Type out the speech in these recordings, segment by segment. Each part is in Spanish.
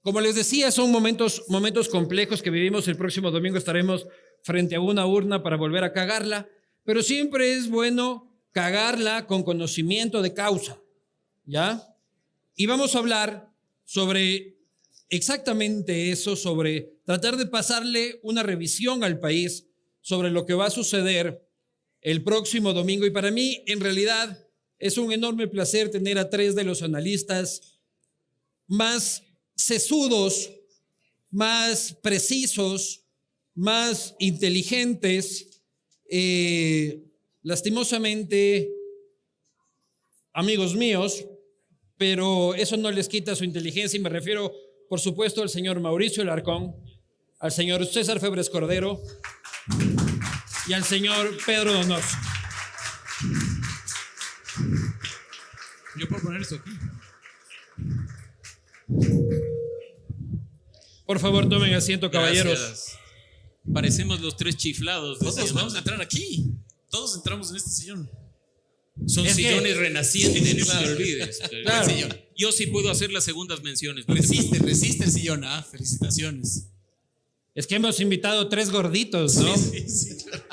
Como les decía, son momentos complejos que vivimos. El próximo domingo estaremos frente a una urna para volver a cagarla, pero siempre es bueno cagarla con conocimiento de causa, ¿ya? Y vamos a hablar sobre exactamente eso, sobre tratar de pasarle una revisión al país sobre lo que va a suceder el próximo domingo. Y para mí, en realidad, es un enorme placer tener a tres de los analistas más sesudos, más precisos, más inteligentes, lastimosamente amigos míos, pero eso no les quita su inteligencia y me refiero, por supuesto, al señor Mauricio Alarcón, al señor César Febres Cordero y al señor Pedro Donoso. Yo puedo poner esto aquí. Por favor, tomen asiento, caballeros. Gracias. Parecemos los tres chiflados. Todos vamos a entrar aquí. Todos entramos en este sillón. Son Es sillones que- renacientes, no Claro. te olvides. Claro. El sillón. Yo sí puedo hacer las segundas menciones. Resiste el sillón. Felicitaciones. Es que hemos invitado tres gorditos, ¿no? Sí, claro.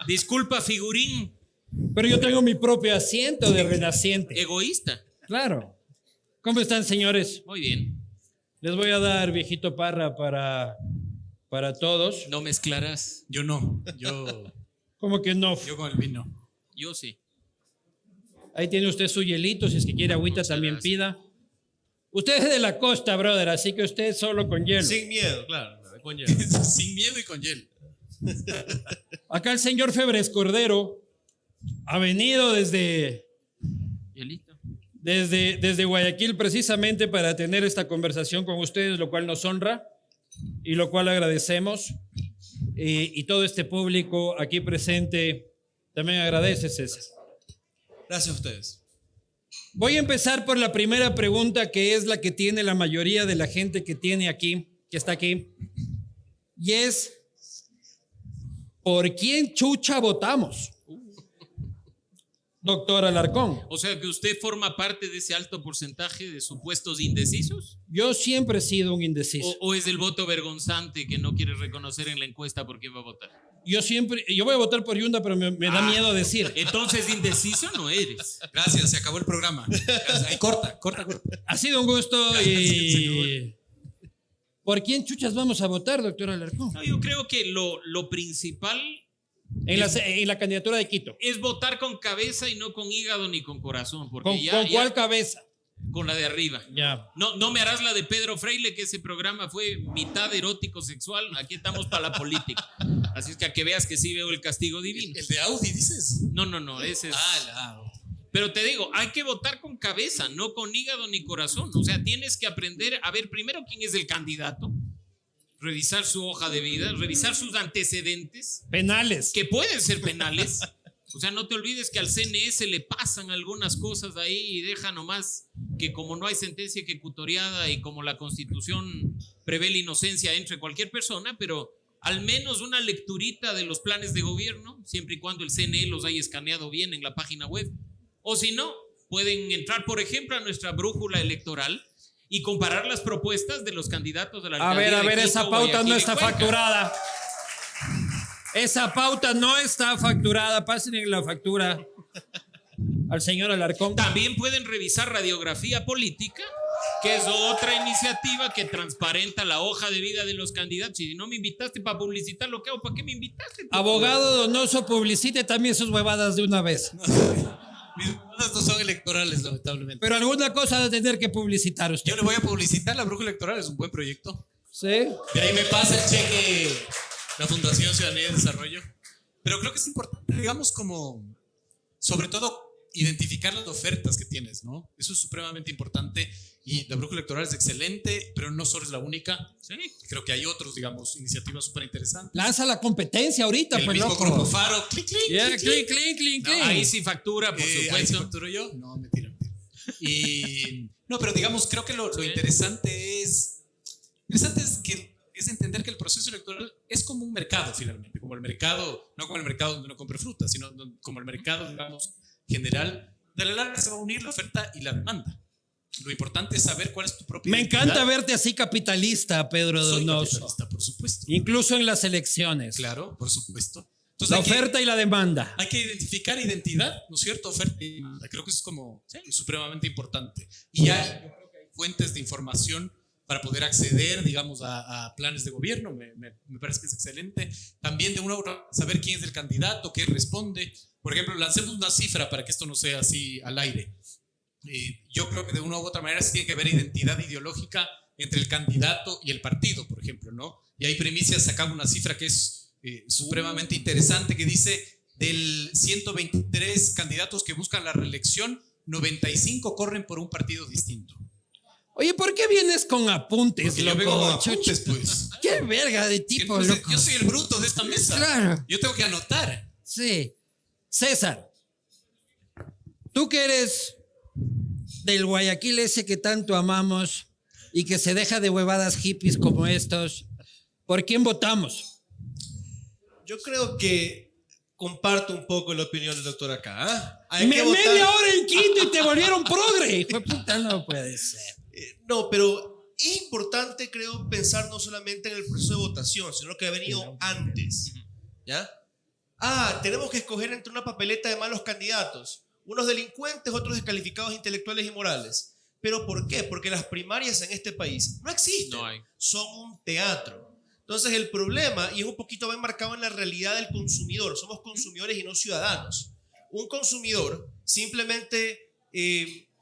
Disculpa, figurín. Pero yo tengo mi propio asiento de renaciente. Egoísta. Claro. ¿Cómo están, señores? Muy bien. Les voy a dar viejito parra para todos. No mezclarás. Yo no. Yo ¿Cómo que no? con el vino. Yo sí. Ahí tiene usted su hielito, si es que quiere agüita Muchas también gracias. pida. Usted es de la costa, brother, así que usted solo con hielo. Sin miedo, claro, con hielo. Sin miedo y con hielo. Acá el señor Febres Cordero ha venido desde Hielito. Guayaquil precisamente para tener esta conversación con ustedes, lo cual nos honra y lo cual agradecemos. Y todo este público aquí presente también agradece, César. Gracias a ustedes. Voy a empezar por la primera pregunta, que es la que tiene la mayoría de la gente que está aquí, y es: ¿por quién chucha votamos? Doctor Alarcón. O sea que usted forma parte de ese alto porcentaje de supuestos indecisos. Yo siempre he sido un indeciso. ¿O es el voto vergonzante que no quiere reconocer en la encuesta por quién va a votar? Yo voy a votar por Yunda, pero me da miedo decir. Entonces indeciso no eres. Gracias, se acabó el programa. Ahí, corta. Ha sido un gusto y... ¿Por quién chuchas vamos a votar, doctor Alarcón? No, yo creo que lo principal En la candidatura de Quito. es votar con cabeza y no con hígado ni con corazón, porque ¿Con cuál cabeza? con la de arriba. Ya. No me harás la de Pedro Freile, que ese programa fue mitad erótico sexual. Aquí estamos para la política. Así es que a que veas que sí veo el castigo divino. El de Audi, dices. No, ese es. Pero te digo, hay que votar con cabeza, no con hígado ni corazón. O sea, tienes que aprender a ver primero quién es el candidato, revisar su hoja de vida, revisar sus antecedentes, Penales. que pueden ser penales. O sea, no te olvides que al CNS le pasan algunas cosas ahí y deja nomás que como no hay sentencia ejecutoriada y como la Constitución prevé la inocencia entre cualquier persona, pero al menos una lecturita de los planes de gobierno, siempre y cuando el CNE los haya escaneado bien en la página web. O si no, pueden entrar, por ejemplo, a nuestra brújula electoral y comparar las propuestas de los candidatos de la alcaldía. A ver, de esa Quito, pauta Guayaquil no y está Cuenca. facturada. Esa pauta no está facturada. Pasen la factura al señor Alarcón. También pueden revisar Radiografía Política, que es otra iniciativa que transparenta la hoja de vida de los candidatos. Y si no me invitaste para publicitar lo que hago, ¿para qué me invitaste? Abogado Donoso, publicite también sus huevadas de una vez. Mis preguntas no son electorales, lamentablemente. Pero alguna cosa va a tener que publicitar usted. Yo le voy a publicitar la brújula electoral, es un buen proyecto. ¿Sí? De ahí me pasa el cheque la Fundación Ciudadanía y Desarrollo. Pero creo que es importante, digamos, como, sobre todo, identificar las ofertas que tienes, ¿no? Eso es supremamente importante y la brújula electoral es excelente, pero no solo es la única. Sí. Creo que hay otros, digamos, iniciativas súper interesantes. Lanza la competencia ahorita, El pues, mismo loco. Grupo Faro, clic, clic, Yeah, clic, clink, clic. clink, clink, No, clink. Ahí sí factura, por Ahí sí supuesto. facturo yo. No, mentira. Y no, pero digamos, creo que lo interesante es que es entender que el proceso electoral es como un mercado finalmente, como el mercado, no como el mercado donde uno compra fruta, sino como el mercado, digamos, general. De la larga se va a unir la oferta y la demanda. Lo importante es saber cuál es tu propia Me identidad. encanta verte así capitalista, Pedro Soy Donoso. capitalista, por supuesto. Incluso en las elecciones. Claro, por supuesto. Entonces La hay que- oferta y la demanda. Hay que identificar identidad, ¿no es cierto? Oferta y demanda. Creo que eso es como supremamente importante. Y ya yo creo que hay fuentes de información para poder acceder, digamos, a planes de gobierno. Me parece que es excelente. También de una u otra, saber quién es el candidato, qué responde. Por ejemplo, lancemos una cifra para que esto no sea así al aire. Yo creo que de una u otra manera sí tiene que haber identidad ideológica entre el candidato y el partido, por ejemplo, ¿no? Y hay Primicias sacaba una cifra que es supremamente interesante, que dice del 123 candidatos que buscan la reelección, 95 corren por un partido distinto. Oye, ¿por qué vienes con apuntes, Porque yo loco? vengo con apuntes, pues. Qué verga de tipo, Entonces, loco. yo soy el bruto de esta mesa. Claro. Yo tengo que anotar. Sí. César, tú que eres del Guayaquil ese que tanto amamos y que se deja de huevadas hippies como estos, ¿por quién votamos? Yo creo que comparto un poco la opinión del doctor acá. ¿Ah? Hay que votar. Media hora en Quito y te volvieron progre. Hijo de puta, no puede ser. No, pero es importante, creo, pensar no solamente en el proceso de votación, sino que ha venido antes. ¿Ya? Tenemos que escoger entre una papeleta de malos candidatos, unos delincuentes, otros descalificados intelectuales y morales. ¿Pero por qué? Porque las primarias en este país no existen, No hay. son un teatro. Entonces el problema, y es un poquito bien marcado en la realidad del consumidor, somos consumidores y no ciudadanos. Un consumidor simplemente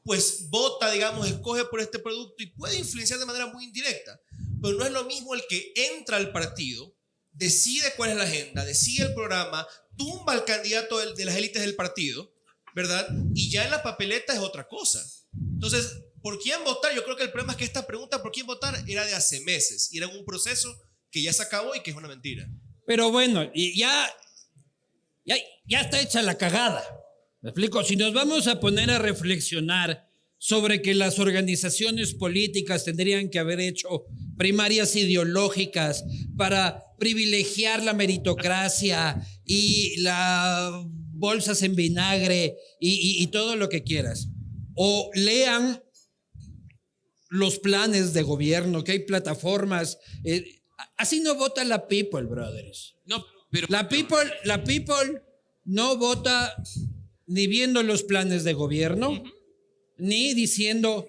pues vota, digamos, escoge por este producto y puede influenciar de manera muy indirecta, pero no es lo mismo el que entra al partido, decide cuál es la agenda, decide el programa, tumba al candidato de las élites del partido, ¿verdad? Y ya en la papeleta es otra cosa. Entonces, ¿por quién votar? Yo creo que el problema es que esta pregunta, ¿por quién votar?, era de hace meses y era un proceso que ya se acabó y que es una mentira. Pero bueno, y ya está hecha la cagada. ¿Me explico? Si nos vamos a poner a reflexionar sobre que las organizaciones políticas tendrían que haber hecho primarias ideológicas para privilegiar la meritocracia y las bolsas en vinagre y todo lo que quieras. O lean los planes de gobierno, que hay plataformas. Así no vota la people, brothers. No, pero La people no vota ni viendo los planes de gobierno, ni diciendo,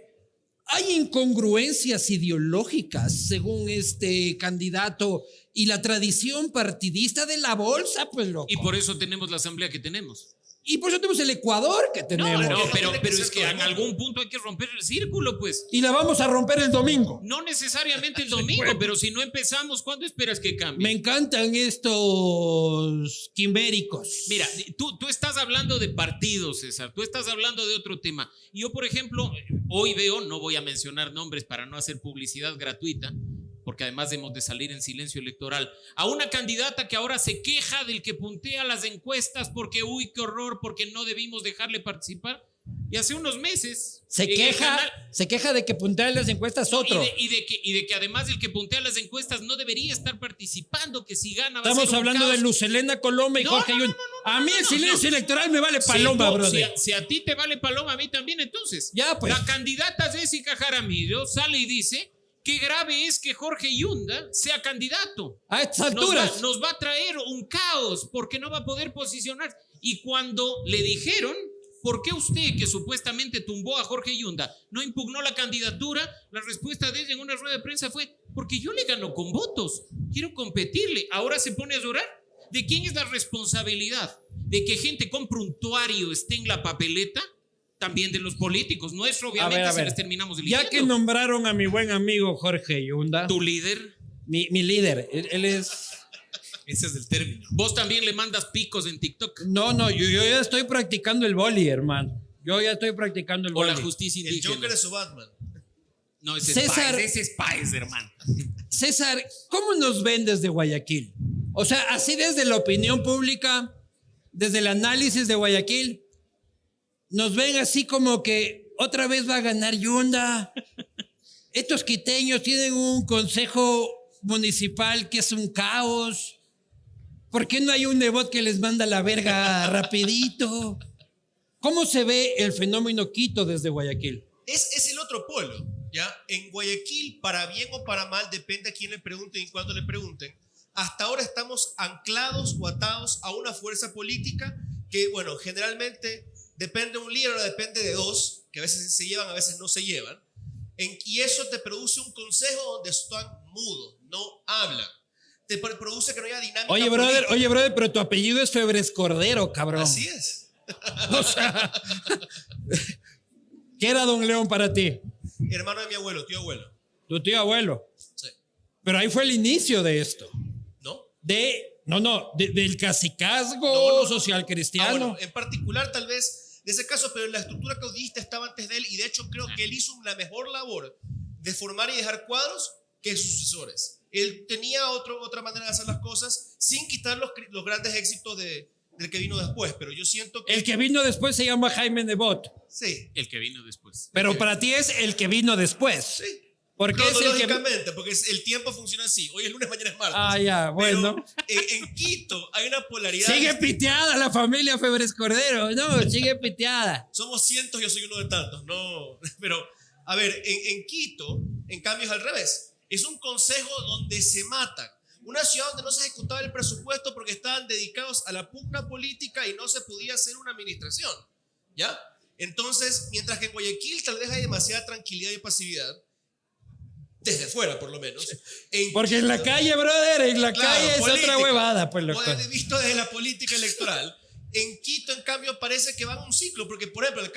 hay incongruencias ideológicas según este candidato y la tradición partidista de la bolsa, pues loco. y por eso tenemos la asamblea que tenemos. Y por eso tenemos el Ecuador que tenemos. No, no pero tiene que es ser que todo en el mundo. algún punto hay que romper el círculo, pues. Y la vamos a romper el domingo. No necesariamente el domingo, pero si no empezamos, ¿cuándo esperas que cambie? Me encantan estos quimbéricos. Mira, tú estás hablando de partidos, César, tú estás hablando de otro tema. Yo, por ejemplo, hoy veo, no voy a mencionar nombres para no hacer publicidad gratuita, porque además hemos de salir en silencio electoral, a una candidata que ahora se queja del que puntea las encuestas porque, uy, qué horror, porque no debimos dejarle participar. Y hace unos meses... Se en el canal- queja de que puntean las encuestas otro. Y de que además el que puntea las encuestas no debería estar participando, que si gana va a Estamos ser un hablando de caos. Lucelena Coloma y No, Jorge no, Yun. no, no, A mí el silencio electoral me vale paloma, si, brother. si a ti te vale paloma, a mí también, entonces. Ya, pues. La candidata Jessica Jaramillo sale y dice qué grave es que Jorge Yunda sea candidato. A estas Nos alturas. nos va a traer un caos porque no va a poder posicionarse. Y cuando le dijeron, ¿por qué usted, que supuestamente tumbó a Jorge Yunda, no impugnó la candidatura? La respuesta de ella en una rueda de prensa fue, porque yo le gano con votos, quiero competirle. Ahora se pone a llorar. ¿De quién es la responsabilidad? ¿De que gente con prontuario esté en la papeleta? También de los políticos. Nuestro, obviamente, A si ver. les terminamos eligiendo. Ya que nombraron a mi buen amigo Jorge Yunda, Tu líder, mi líder, él es... Ese es el término. vos también le mandas picos en TikTok. No, yo ya estoy practicando el boli, hermano. Yo ya estoy practicando el O boli. la justicia El indígena. Joker es su Batman. No, ese César- es Páez, hermano. César, ¿cómo nos ven desde Guayaquil? O sea, así desde la opinión pública, desde el análisis de Guayaquil, nos ven así como que otra vez va a ganar Yunda. Estos quiteños tienen un consejo municipal que es un caos. ¿Por qué no hay un Nebot que les manda la verga rapidito? ¿Cómo se ve el fenómeno Quito desde Guayaquil? es el otro polo, ¿ya? En Guayaquil, para bien o para mal, depende a quién le pregunten y cuándo le pregunten, hasta ahora estamos anclados o atados a una fuerza política que, bueno, generalmente depende de un líder o depende de dos, que a veces se llevan, a veces no se llevan, y eso te produce un consejo donde están mudos, no hablan. Te produce que no haya dinámica política. Oye, brother, pero tu apellido es Febres Cordero, cabrón. Así es. O sea, ¿qué era Don León para ti? Hermano de mi abuelo, tío abuelo. Tu tío abuelo. Sí. Pero ahí fue el inicio de esto. ¿No? Del cacicazgo No. social cristiano. Bueno, en particular tal vez de ese caso, pero la estructura caudillista estaba antes de él y de hecho creo que él hizo la mejor labor de formar y dejar cuadros que sus sucesores. Él tenía otra manera de hacer las cosas sin quitar los grandes éxitos del que vino después, pero yo siento que... El que vino después se llama Jaime Nebot. Sí. El que vino después. Pero para ti es el que vino después. Sí. Porque es el que... Cronológicamente, porque el tiempo funciona así. Hoy es lunes, mañana es martes. Ah, ya, bueno. Pero, en Quito hay una polaridad... Sigue piteada la familia Febres Cordero. No, sigue piteada. Somos cientos, yo soy uno de tantos. No, pero, a ver, en Quito, en cambio es al revés. Es un consejo donde se matan. Una ciudad donde no se ejecutaba el presupuesto porque estaban dedicados a la pugna política y no se podía hacer una administración. ¿Ya? Entonces, mientras que en Guayaquil tal vez hay demasiada tranquilidad y pasividad, desde fuera por lo menos. Porque en la calle, brother, en la calle es otra huevada, pues loco. Visto desde la política electoral. En Quito, en cambio, parece que van a un ciclo, porque, por ejemplo, el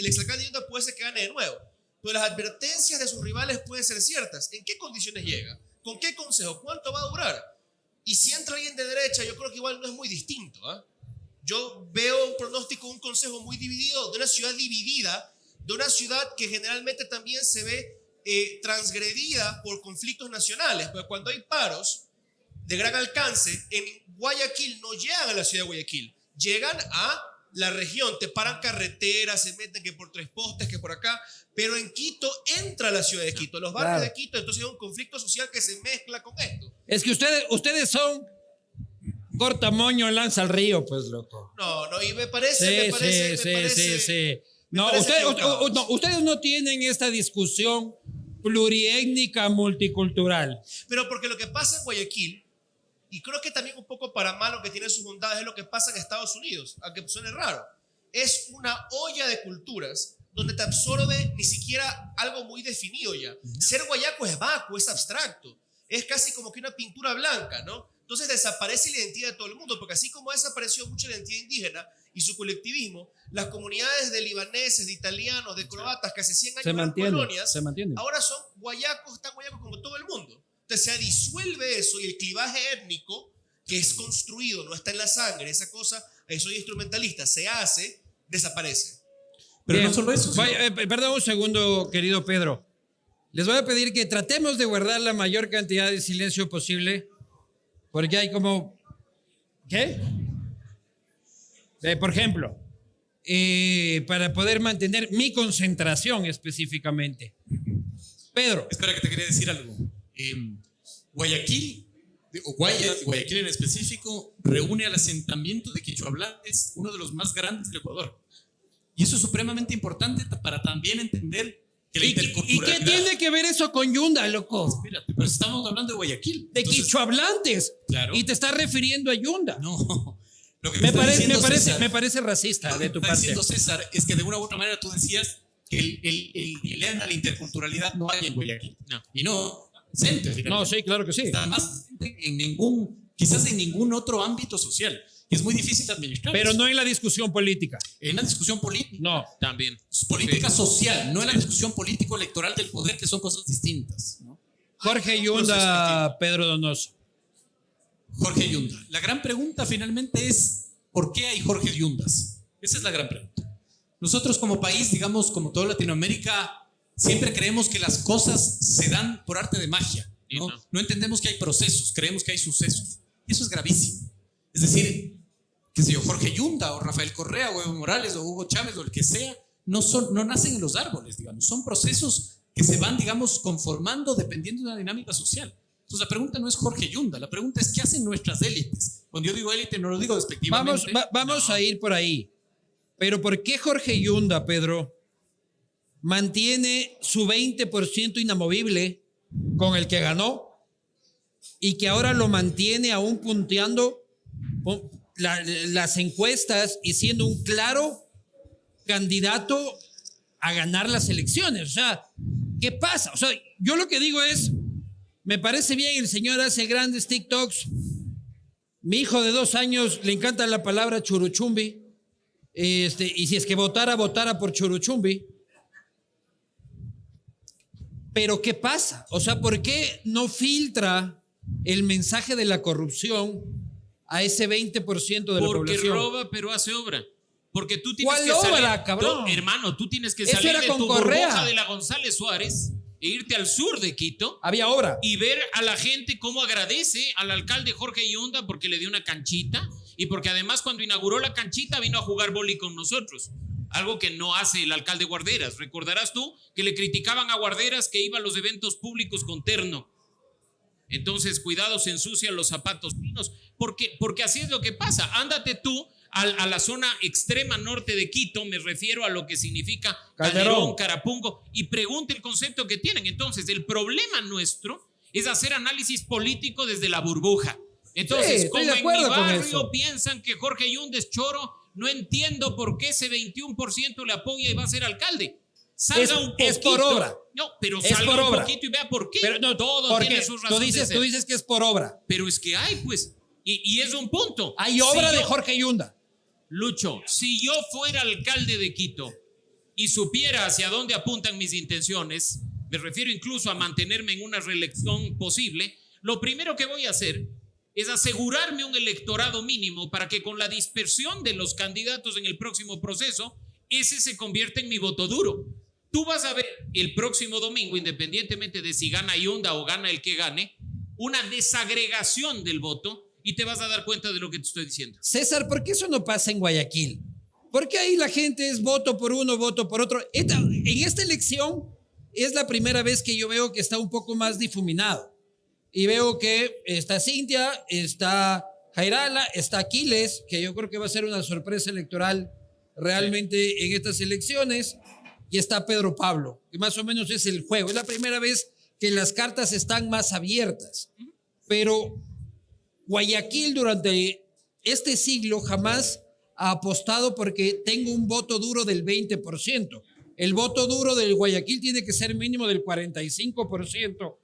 exalcalde Yunda puede ser que gane de nuevo, pero las advertencias de sus rivales pueden ser ciertas. ¿En qué condiciones llega? ¿Con qué consejo? ¿Cuánto va a durar? Y si entra alguien de derecha, yo creo que igual no es muy distinto. Yo veo un pronóstico, un consejo muy dividido, de una ciudad dividida, de una ciudad que generalmente también se ve transgredida por conflictos nacionales, porque cuando hay paros de gran alcance, en Guayaquil no llegan a la ciudad de Guayaquil, llegan a la región, te paran carreteras, se meten que por 3 postes, que por acá, pero en Quito entra a la ciudad de Quito, los barrios de Quito, entonces hay un conflicto social que se mezcla con esto. Es que ustedes son cortamoño, lanza al río, pues loco. No, y me parece. Sí. No, ustedes no tienen esta discusión pluriétnica multicultural. Pero porque lo que pasa en Guayaquil, y creo que también un poco para malo que tiene sus bondades, es lo que pasa en Estados Unidos, aunque suene raro. Es una olla de culturas donde te absorbe ni siquiera algo muy definido ya. Ser guayaco es vacuo, es abstracto. Es casi como que una pintura blanca, ¿no? Entonces desaparece la identidad de todo el mundo, porque así como desapareció mucho la identidad indígena y su colectivismo, las comunidades de libaneses, de italianos, de croatas que hace 100 años eran colonias, ahora son guayacos, tan guayacos como todo el mundo. Entonces se disuelve eso y el clivaje étnico que es construido, no está en la sangre, esa cosa, soy instrumentalista, se hace, desaparece. Pero Bien. no solo eso. Perdón un segundo, querido Pedro. Les voy a pedir que tratemos de guardar la mayor cantidad de silencio posible, porque hay como... ¿Qué? Por ejemplo, para poder mantener mi concentración específicamente. Pedro. Espera, que te quería decir algo. Guayaquil en específico, reúne al asentamiento de quichuablantes, uno de los más grandes del Ecuador. Y eso es supremamente importante para también entender que la interculturalidad... ¿Y qué tiene que ver eso con Yunda, loco? Espérate, pero estamos hablando de Guayaquil. De quichuablantes. Claro. Y te estás refiriendo a Yunda. No. Lo que Me parece racista de tu parte. Diciendo César es que de una u otra manera tú decías que el lema a la interculturalidad no hay en Guayaquil. No. Y no, presente, No, sí, claro que sí. Además, quizás en ningún otro ámbito social. Y es muy difícil de administrar. Pero eso. no en la discusión política. En la discusión política. No. También. Política social, no en la discusión político-electoral del poder, que son cosas distintas, ¿no? Jorge Yunda, Pedro Donoso. Jorge Yunda. La gran pregunta finalmente es, ¿por qué hay Jorge Yundas? Esa es la gran pregunta. Nosotros como país, digamos, como toda Latinoamérica, siempre creemos que las cosas se dan por arte de magia, ¿no? No entendemos que hay procesos, creemos que hay sucesos. Y eso es gravísimo. Es decir, qué sé yo, Jorge Yunda o Rafael Correa o Evo Morales o Hugo Chávez o el que sea, no nacen en los árboles, digamos. Son procesos que se van, digamos, conformando dependiendo de una dinámica social. Entonces la pregunta no es Jorge Yunda, la pregunta es ¿qué hacen nuestras élites? Cuando yo digo élite no lo digo despectivamente. Vamos a ir por ahí. Pero ¿por qué Jorge Yunda, Pedro, mantiene su 20% inamovible con el que ganó y que ahora lo mantiene aún punteando las encuestas y siendo un claro candidato a ganar las elecciones. O sea, ¿qué pasa? O sea, yo lo que digo es, me parece bien, el señor hace grandes TikToks. Mi hijo de 2 años le encanta la palabra churuchumbi. Y si es que votara por churuchumbi. Pero ¿qué pasa? O sea, ¿por qué no filtra el mensaje de la corrupción a ese 20% de la población? Porque roba, pero hace obra. Porque tú tienes ¿Cuál que obra, salir, cabrón? hermano, tú tienes que Eso salir era de con tu Correa. burbuja de la González Suárez e irte al sur de Quito Había obra. y ver a la gente cómo agradece al alcalde Jorge Yunda porque le dio una canchita y porque además cuando inauguró la canchita vino a jugar boli con nosotros. Algo que no hace el alcalde Guarderas. Recordarás tú que le criticaban a Guarderas que iba a los eventos públicos con terno. Entonces, cuidado, se ensucian los zapatos finos, porque así es lo que pasa. Ándate tú a la zona extrema norte de Quito, me refiero a lo que significa Calderón, Carapungo, y pregunte el concepto que tienen. Entonces, el problema nuestro es hacer análisis político desde la burbuja. Entonces, Sí, como estoy de en mi acuerdo con barrio eso. piensan que Jorge Yunda es choro, no entiendo por qué ese 21% le apoya y va a ser alcalde. Salga un poquito. Es por obra. No, pero Es salga por un obra. poquito y vea por qué. Pero no, todo porque tiene sus razones de ser. tú dices que es por obra. Pero es que hay, pues, y es un punto. Hay obra Si de yo- Jorge Yunda. Lucho, si yo fuera alcalde de Quito y supiera hacia dónde apuntan mis intenciones, me refiero incluso a mantenerme en una reelección posible, lo primero que voy a hacer es asegurarme un electorado mínimo para que con la dispersión de los candidatos en el próximo proceso, ese se convierta en mi voto duro. Tú vas a ver el próximo domingo, independientemente de si gana Yunda o gana el que gane, una desagregación del voto y te vas a dar cuenta de lo que te estoy diciendo. César, ¿por qué eso no pasa en Guayaquil? Porque ahí la gente es voto por uno, voto por otro. En esta elección es la primera vez que yo veo que está un poco más difuminado. Y veo que está Cintia, está Jairala, está Aquiles, que yo creo que va a ser una sorpresa electoral realmente en estas elecciones, y está Pedro Pablo, que más o menos es el juego. Es la primera vez que las cartas están más abiertas. Pero Guayaquil durante este siglo jamás ha apostado porque tengo un voto duro del 20%. El voto duro del Guayaquil tiene que ser mínimo del 45%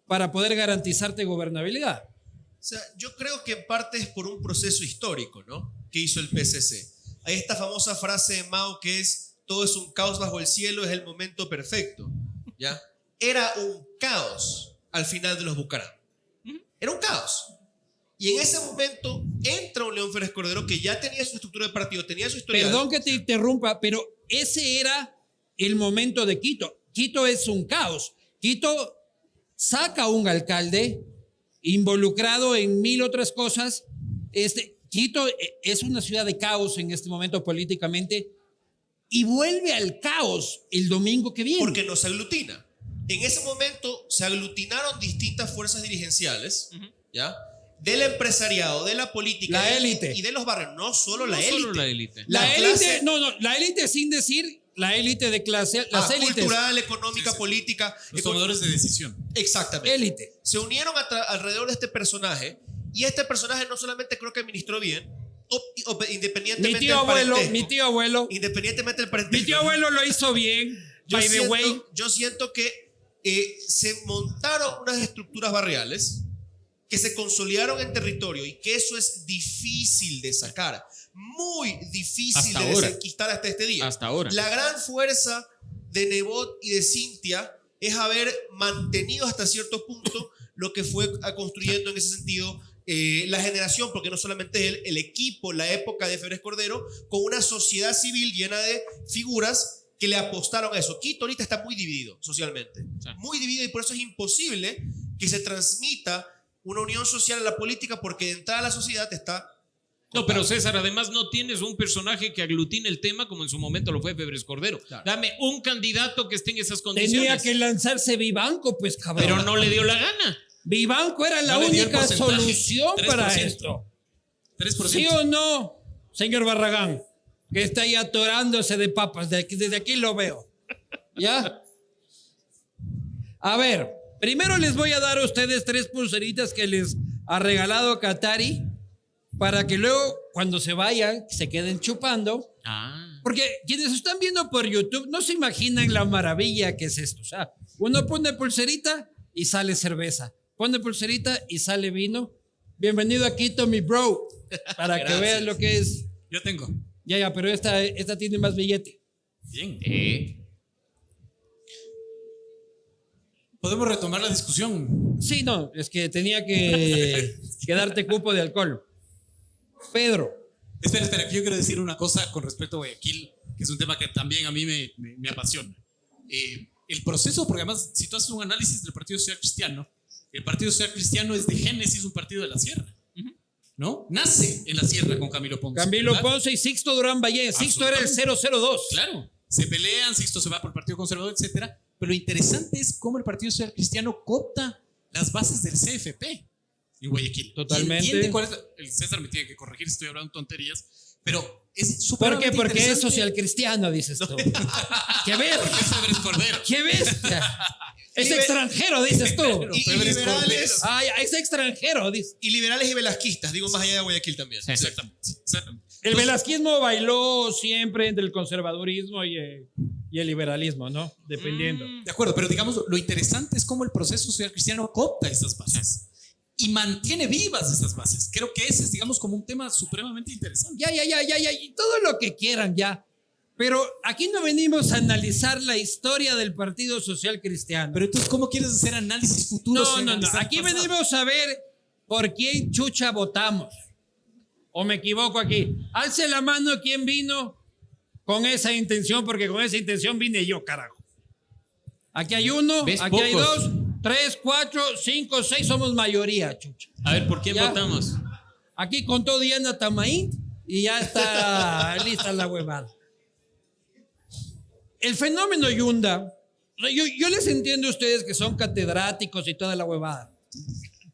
para poder garantizarte gobernabilidad. O sea, yo creo que en parte es por un proceso histórico, ¿no? Que hizo el PCC. Hay esta famosa frase de Mao que es: todo es un caos bajo el cielo, es el momento perfecto, ¿ya? Era un caos al final de los Bucaram. Era un caos. Y en ese momento entra un León Férez Cordero que ya tenía su estructura de partido, tenía su historia. Perdón que te interrumpa, pero ese era el momento de Quito. Quito es un caos. Quito saca un alcalde involucrado en 1000 otras cosas. Quito es una ciudad de caos en este momento políticamente y vuelve al caos el domingo que viene. Porque no se aglutina. En ese momento se aglutinaron distintas fuerzas dirigenciales, ¿ya? Del empresariado, de la política, La élite. y de los barrios. No solo la No élite. solo la élite. La clase- élite, no, la élite sin decir la élite de clase, las élites. Cultural, económica, Sí, sí. política. Los tomadores de decisión. Exactamente. Élite. Se unieron alrededor de este personaje y este personaje no solamente creo que administró bien, independientemente del parentesco. Mi tío abuelo Independientemente del parentesco. Mi tío abuelo lo hizo bien, by the way. Yo siento que se montaron unas estructuras barriales que se consolidaron en territorio y que eso es difícil de sacar, muy difícil Hasta de ahora. desenquistar hasta este día. Hasta ahora. La gran fuerza de Nebot y de Cintia es mantenido hasta cierto punto lo que fue construyendo en ese sentido la generación, porque no solamente él, el equipo, la época de Férez Cordero, con una sociedad civil llena de figuras que le apostaron a eso. Quito ahorita está muy dividido socialmente, Sí. muy dividido, y por eso es imposible que se transmita una unión social a la política, porque de entrada la sociedad está... No, pero César, además no tienes un personaje que aglutine el tema como en su momento lo fue Febres Cordero. Claro. Dame un candidato que esté en esas condiciones. Tenía que lanzarse Vivanco, pues cabrón. Pero no le dio la gana. Vivanco era la No le dio el única porcentaje, solución 3%. para esto. 3%. ¿Sí o no, señor Barragán? Que está ahí atorándose de papas. Desde aquí lo veo. ¿Ya? A ver, primero les voy a dar a ustedes 3 pulseritas que les ha regalado Qatari para que luego, cuando se vayan, se queden chupando. Porque quienes están viendo por YouTube no se imaginan la maravilla que es esto. O sea, uno pone pulserita y sale cerveza. Pone pulserita y sale vino. Bienvenido a Quito, mi bro. Para que vean lo que es. Yo tengo. Ya, pero esta tiene más billete. Bien. ¿Podemos retomar la discusión? Sí, no, es que tenía que darte cupo de alcohol. Pedro. Espera, que yo quiero decir una cosa con respecto a Guayaquil, que es un tema que también a mí me apasiona. El proceso, porque además, si tú haces un análisis del Partido Social Cristiano, el Partido Social Cristiano es de génesis un partido de la sierra, ¿no? Nace en la sierra con Camilo Ponce. Camilo ¿verdad? Ponce y Sixto Durán Ballén. Sixto era el 002. Claro, se pelean, Sixto se va por el Partido Conservador, etcétera. Pero lo interesante es cómo el Partido Social Cristiano coopta las bases del CFP en Guayaquil. Totalmente. Y entiende cuál es el César me tiene que corregir si estoy hablando tonterías, pero es súper ¿Por qué? Porque es interesante. social cristiano, dices tú. ¿Qué ves? Porque es Febres Cordero. ¿Qué bestia? Es extranjero, dices tú. Y Febres liberales, Ay, es extranjero, dices. y liberales y velasquistas, digo más allá de Guayaquil también. Exactamente. El velasquismo bailó siempre entre el conservadurismo y el liberalismo, ¿no? Dependiendo. De acuerdo, pero digamos, lo interesante es cómo el proceso social cristiano coopta esas bases y mantiene vivas esas bases. Creo que ese es, digamos, como un tema supremamente interesante. Ya, y todo lo que quieran, ya. Pero aquí no venimos a analizar la historia del Partido Social Cristiano. Pero entonces, ¿cómo quieres hacer análisis futuros? No. Aquí venimos a ver por quién chucha votamos. ¿O me equivoco aquí? Alce la mano quién vino con esa intención, porque con esa intención vine yo, carajo. Aquí hay uno, ¿Ves? aquí hay Pocos. 2, 3, 4, 5, 6, somos mayoría, chucha. A ver, ¿por quién Ya. votamos? Aquí contó Diana Tamaín y ya está lista la huevada. El fenómeno Yunda, yo les entiendo a ustedes que son catedráticos y toda la huevada.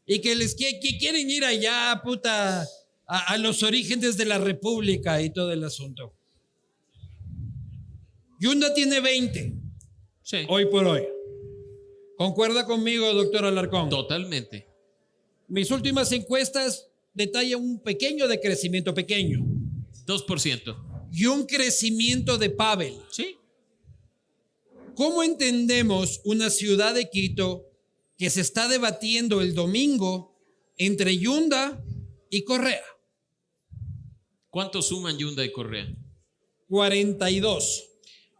Y que que quieren ir allá, puta, a los orígenes de la República y todo el asunto. Yunda tiene 20, Sí. hoy por hoy. ¿Concuerda conmigo, doctor Alarcón? Totalmente. Mis últimas encuestas detallan un pequeño decrecimiento, pequeño, 2%. y un crecimiento de Pavel. Sí. ¿Cómo entendemos una ciudad de Quito que se está debatiendo el domingo entre Yunda y Correa? ¿Cuánto suman Yunda y Correa? 42.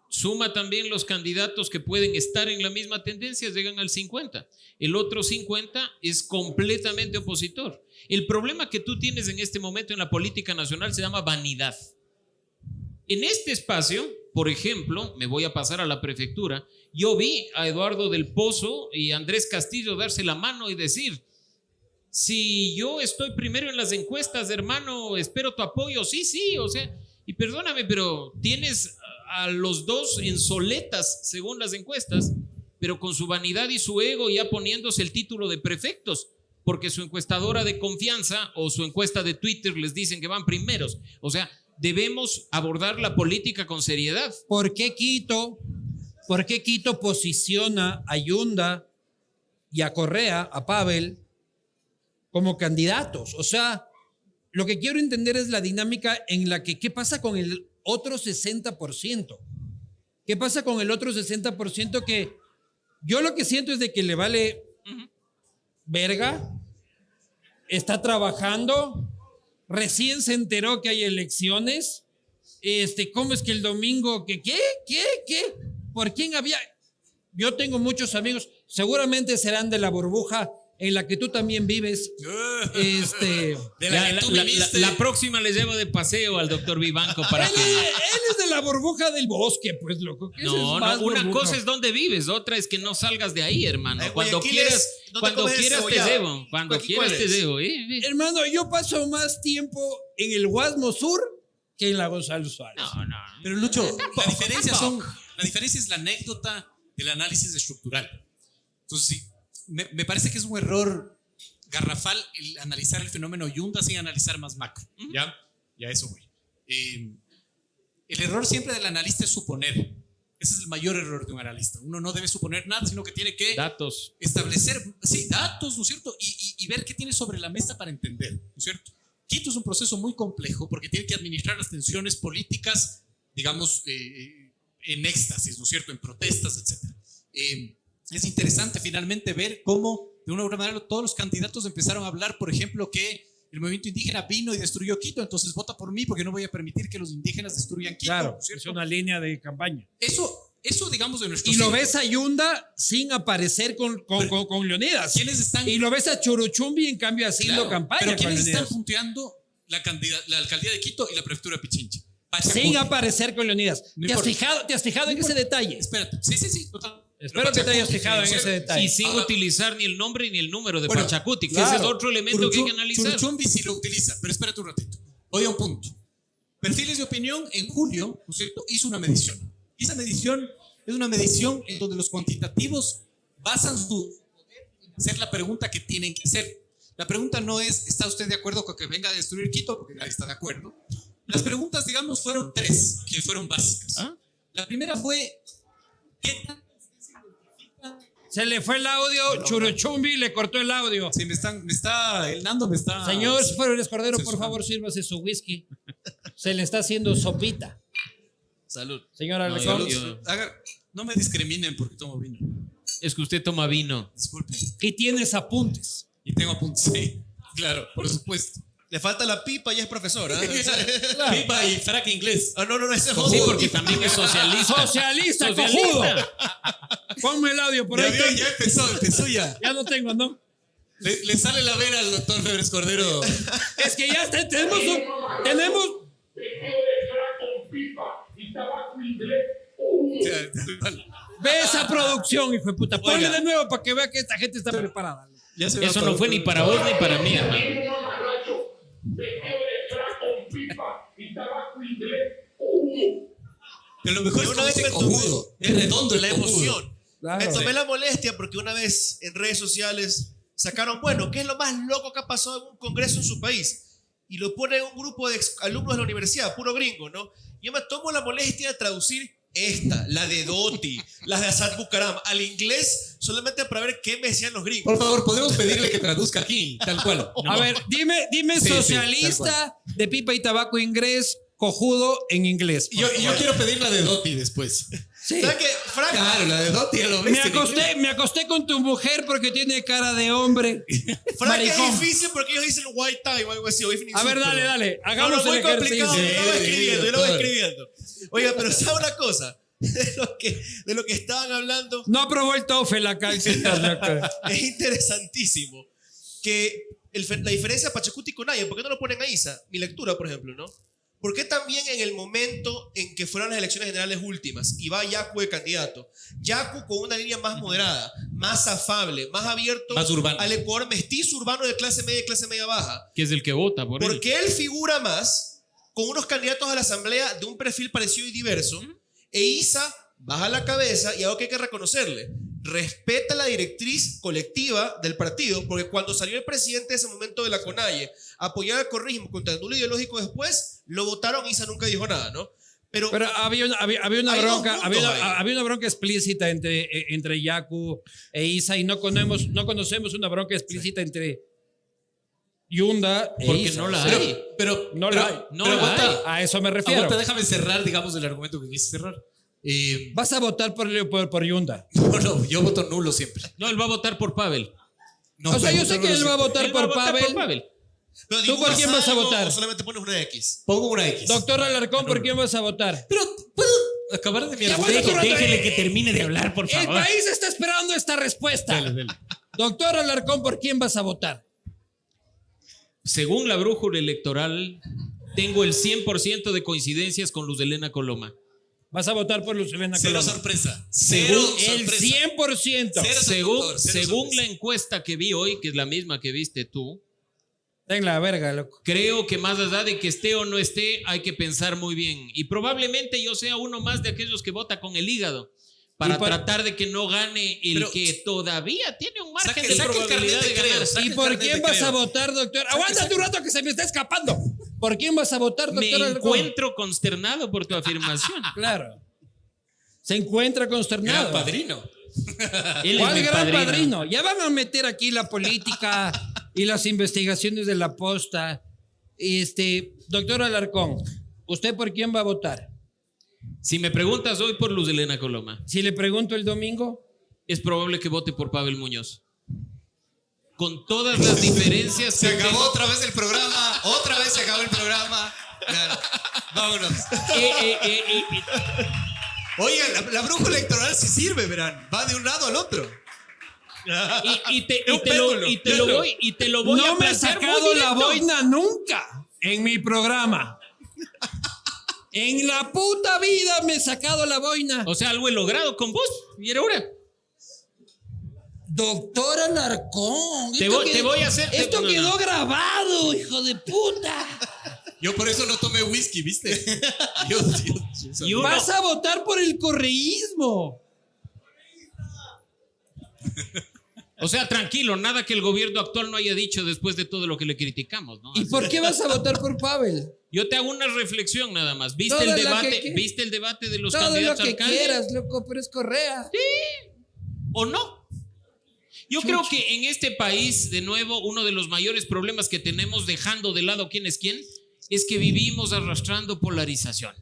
Suma también los candidatos que pueden estar en la misma tendencia, llegan al 50. El otro 50 es completamente opositor. El problema que tú tienes en este momento en la política nacional se llama vanidad. En este espacio, por ejemplo, me voy a pasar a la prefectura, yo vi a Eduardo del Pozo y Andrés Castillo darse la mano y decir, si yo estoy primero en las encuestas, hermano, espero tu apoyo. Sí, o sea, y perdóname, pero tienes a los dos en soletas según las encuestas, pero con su vanidad y su ego ya poniéndose el título de prefectos, porque su encuestadora de confianza o su encuesta de Twitter les dicen que van primeros. O sea, debemos abordar la política con seriedad. ¿Por qué Quito posiciona a Yunda y a Correa, a Pavel, como candidatos? O sea, lo que quiero entender es la dinámica en la que, ¿qué pasa con el otro 60%? ¿Qué pasa con el otro 60% que yo lo que siento es de que le vale verga, está trabajando, recién se enteró que hay elecciones, ¿cómo es que el domingo, ¿qué? ¿Por quién había? Yo tengo muchos amigos, seguramente serán de la burbuja en la que tú también vives. De la que tú viviste. La próxima le llevo de paseo al doctor Vivanco para Él que... es de la burbuja del bosque, pues, loco. ¿Qué No, es más una burbuja? cosa es donde vives, otra es que no salgas de ahí, hermano. Cuando Guayaquil quieras, es donde cuando comes quieras te encebollado. llevo. Cuando Aquí, quieras ¿cuál te es? llevo. Hermano, yo paso más tiempo en el Guasmo Sur que en la Gonzalo Suárez. No. Pero Lucho, la diferencia es la anécdota del análisis estructural. Entonces, sí, me parece que es un error garrafal el analizar el fenómeno Yunda sin analizar más macro. ¿Ya? Ya eso voy. El error siempre del analista es suponer. Ese es el mayor error de un analista. Uno no debe suponer nada, sino que tiene que Datos. establecer, sí, datos, ¿no es cierto? Y ver qué tiene sobre la mesa para entender, ¿no es cierto? Quito es un proceso muy complejo porque tiene que administrar las tensiones políticas, digamos, en éxtasis, ¿no es cierto? En protestas, etc. Es interesante finalmente ver cómo, de una u otra manera, todos los candidatos empezaron a hablar, por ejemplo, que el movimiento indígena vino y destruyó Quito, entonces vota por mí porque no voy a permitir que los indígenas destruyan Quito. Claro, ¿no es cierto? es una línea de campaña. Eso digamos, de nuestro Y lo círculo. ves a Yunda sin aparecer con Leonidas. ¿Quiénes están? Y lo ves a Churuchumbi, en cambio, haciendo Claro, campaña pero con ¿quiénes están Leonidas. punteando la alcaldía de Quito y la prefectura de Pichincha? Sin aparecer con Leonidas. No ¿Te has importa. fijado en ese detalle? Espérate, sí, total. Espero que te hayas fijado en ese detalle. Y sin Ahora- utilizar ni el nombre ni el número de Bueno, Pachacuti, que claro. ese es otro elemento que hay que analizar. Churuchumbi sí lo utiliza, pero espérate un ratito. Voy a un punto. Perfiles de opinión en julio, ¿no es cierto?, hizo una medición. Y esa medición es una medición en donde los cuantitativos basan su poder en hacer la pregunta que tienen que hacer. La pregunta no es, ¿está usted de acuerdo con que venga a destruir Quito? Porque nadie está de acuerdo. Las preguntas, digamos, fueron 3, que fueron básicas. ¿Ah? La primera fue, ¿qué tan Se le fue el audio, Churuchumbi le cortó el audio. Sí, el Nando me está... Señor Flores Cordero, por censurando. favor, sírvase su whisky. Se le está haciendo sopita. Salud. Señor No, Alejandro, yo- No me discriminen porque tomo vino. Es que usted toma vino. Disculpen. ¿qué tienes apuntes? Y tengo apuntes. Sí, claro, por supuesto. Le falta la pipa y es profesor. ¿Ah? Pipa y frac inglés. No, ese es Sí, otro. porque también es socialista. ¡Socialista, cojudo! Ponme el audio por Ya ahí. vio, ya empezó ya. Ya no tengo, ¿no? Le sale la vera al doctor Febres Cordero. Es que ya tenemos ve esa producción, hijo de puta. Ponle Oiga. de nuevo para que vea que esta gente está preparada. Ya se va Eso no fue ni para vos ni para mí, hermano. Pero lo mejor es Una que vez dice me tomé cojudo. Es redondo el la cojudo. emoción. Claro. Me tomé la molestia porque una vez en redes sociales sacaron, bueno, ¿qué es lo más loco que ha pasado en un congreso en su país? Y lo pone un grupo de alumnos de la universidad, puro gringo, ¿no? Yo me tomo la molestia de traducir la de Doty, las de Asad Bucaram, al inglés solamente para ver qué me decían los gringos. Por favor, podemos pedirle que traduzca aquí, tal cual. A ver, dime Sí, socialista de pipa y tabaco inglés, cojudo en inglés. Y yo quiero pedir la de Doty después. Sí. ¿Sabes qué? Frank, Claro, la de Doty ya lo ves. Me acosté con tu mujer porque tiene cara de hombre. Frank es Maricón. difícil porque ellos dicen white tie o algo así. o es un A ver, insulto, dale. No, Hagamos muy el complicado. ejercicio. Yo lo voy escribiendo. Oiga, pero ¿sabe una cosa? De lo que estaban hablando No aprobó el TOEFL acá. es interesantísimo. Que la diferencia de Pachacuti con Naya, ¿por qué no lo ponen a Isa? Mi lectura, por ejemplo, ¿no? ¿Por qué también en el momento en que fueron las elecciones generales últimas y va Yacu de candidato? Yacu con una línea más moderada, más afable, más abierto Más urbano. al Ecuador mestizo urbano de clase media y clase media baja. Que es el que vota por él. Porque él figura más con unos candidatos a la asamblea de un perfil parecido y diverso. E Isa baja la cabeza y algo que hay que reconocerle. Respeta la directriz colectiva del partido, porque cuando salió el presidente de ese momento de la CONAIE, apoyaba el correísmo contra el nulo ideológico después, lo votaron, Isa nunca dijo nada, ¿no? Pero había una Hay dos bronca, puntos ahí. había una bronca explícita entre Yacu e Isa y no conocemos una bronca explícita entre Yunda e Porque Isa. no la Pero- hay. Pero No la hay. No pero la aguanta, A eso me refiero. aguanta, déjame cerrar, digamos, el argumento que quise cerrar. Vas a votar por Yunda. No, yo voto nulo siempre. No, él va a votar por Pavel. No, O sea, yo voto sé que nulo él va a siempre. votar Él va a por votar Pavel. ¿Pero ¿Tú por dibujas quién vas a algo votar? o solamente pones una X? Pongo una X. Doctor Alarcón, ¿por quién vas a votar? Pero, ¿puedo acabar de mi argumento? bueno, tú Déjele que termine de hablar, por El favor. país está esperando esta respuesta. Dale, dale. Doctor Alarcón, ¿por quién vas a votar? Según la brújula electoral, tengo el 100% de coincidencias con Luz Helena Coloma. Vas a votar por Luz Helena Cero Coloma. sorpresa. Según El 100%. Cero Según, doctor, cero según sorpresa. la encuesta que vi hoy, que es la misma que viste tú, Ten la verga, loco. creo que más allá de que esté o no esté, hay que pensar muy bien. Y probablemente yo sea uno más de aquellos que vota con el hígado para Y por- tratar de que no gane el Pero- que todavía tiene un margen Saque- de saque el probabilidad carnet de de creo, ganar. saque ¿Y el por carnet quién de vas creo. a votar, doctor? Aguántate un rato que se me está escapando. ¿Por quién vas a votar, Me doctor Alarcón? encuentro consternado por tu afirmación. Claro. Se encuentra consternado. Gran padrino. Él es ¿Cuál mi gran padrino? Ya van a meter aquí la política y las investigaciones de la posta. Doctor Alarcón, ¿usted por quién va a votar? Si me preguntas hoy por Luz Helena Coloma, Si le pregunto el domingo, es probable que vote por Pavel Muñoz. Con todas las diferencias Se que acabó tengo. otra vez el programa. Otra vez se acabó el programa. Claro. Vámonos. Oigan, la brújula electoral sí sirve, verán. Va de un lado al otro. Y te Un péndulo, lo voy a no me he plantear muy sacado la directo. boina nunca en mi programa. En la puta vida me he sacado la boina. O sea, algo he logrado con vos. Y era hora. Doctor Alarcón. Te voy a hacer. Esto no, quedó no. grabado, hijo de puta. Yo por eso no tomé whisky, ¿viste? Y uno- Vas a votar por el correísmo. O sea, tranquilo, nada que el gobierno actual no haya dicho después de todo lo que le criticamos, ¿no? ¿Y por qué vas a votar por Pavel? Yo te hago una reflexión nada más. ¿Viste Todo el lo debate? que- ¿Viste el debate de los Todo lo candidatos a que alcalde? quieras, loco, pero es Correa. ¿O no? Yo creo que en este país, de nuevo, uno de los mayores problemas que tenemos, dejando de lado quién es quién, es que vivimos arrastrando polarización.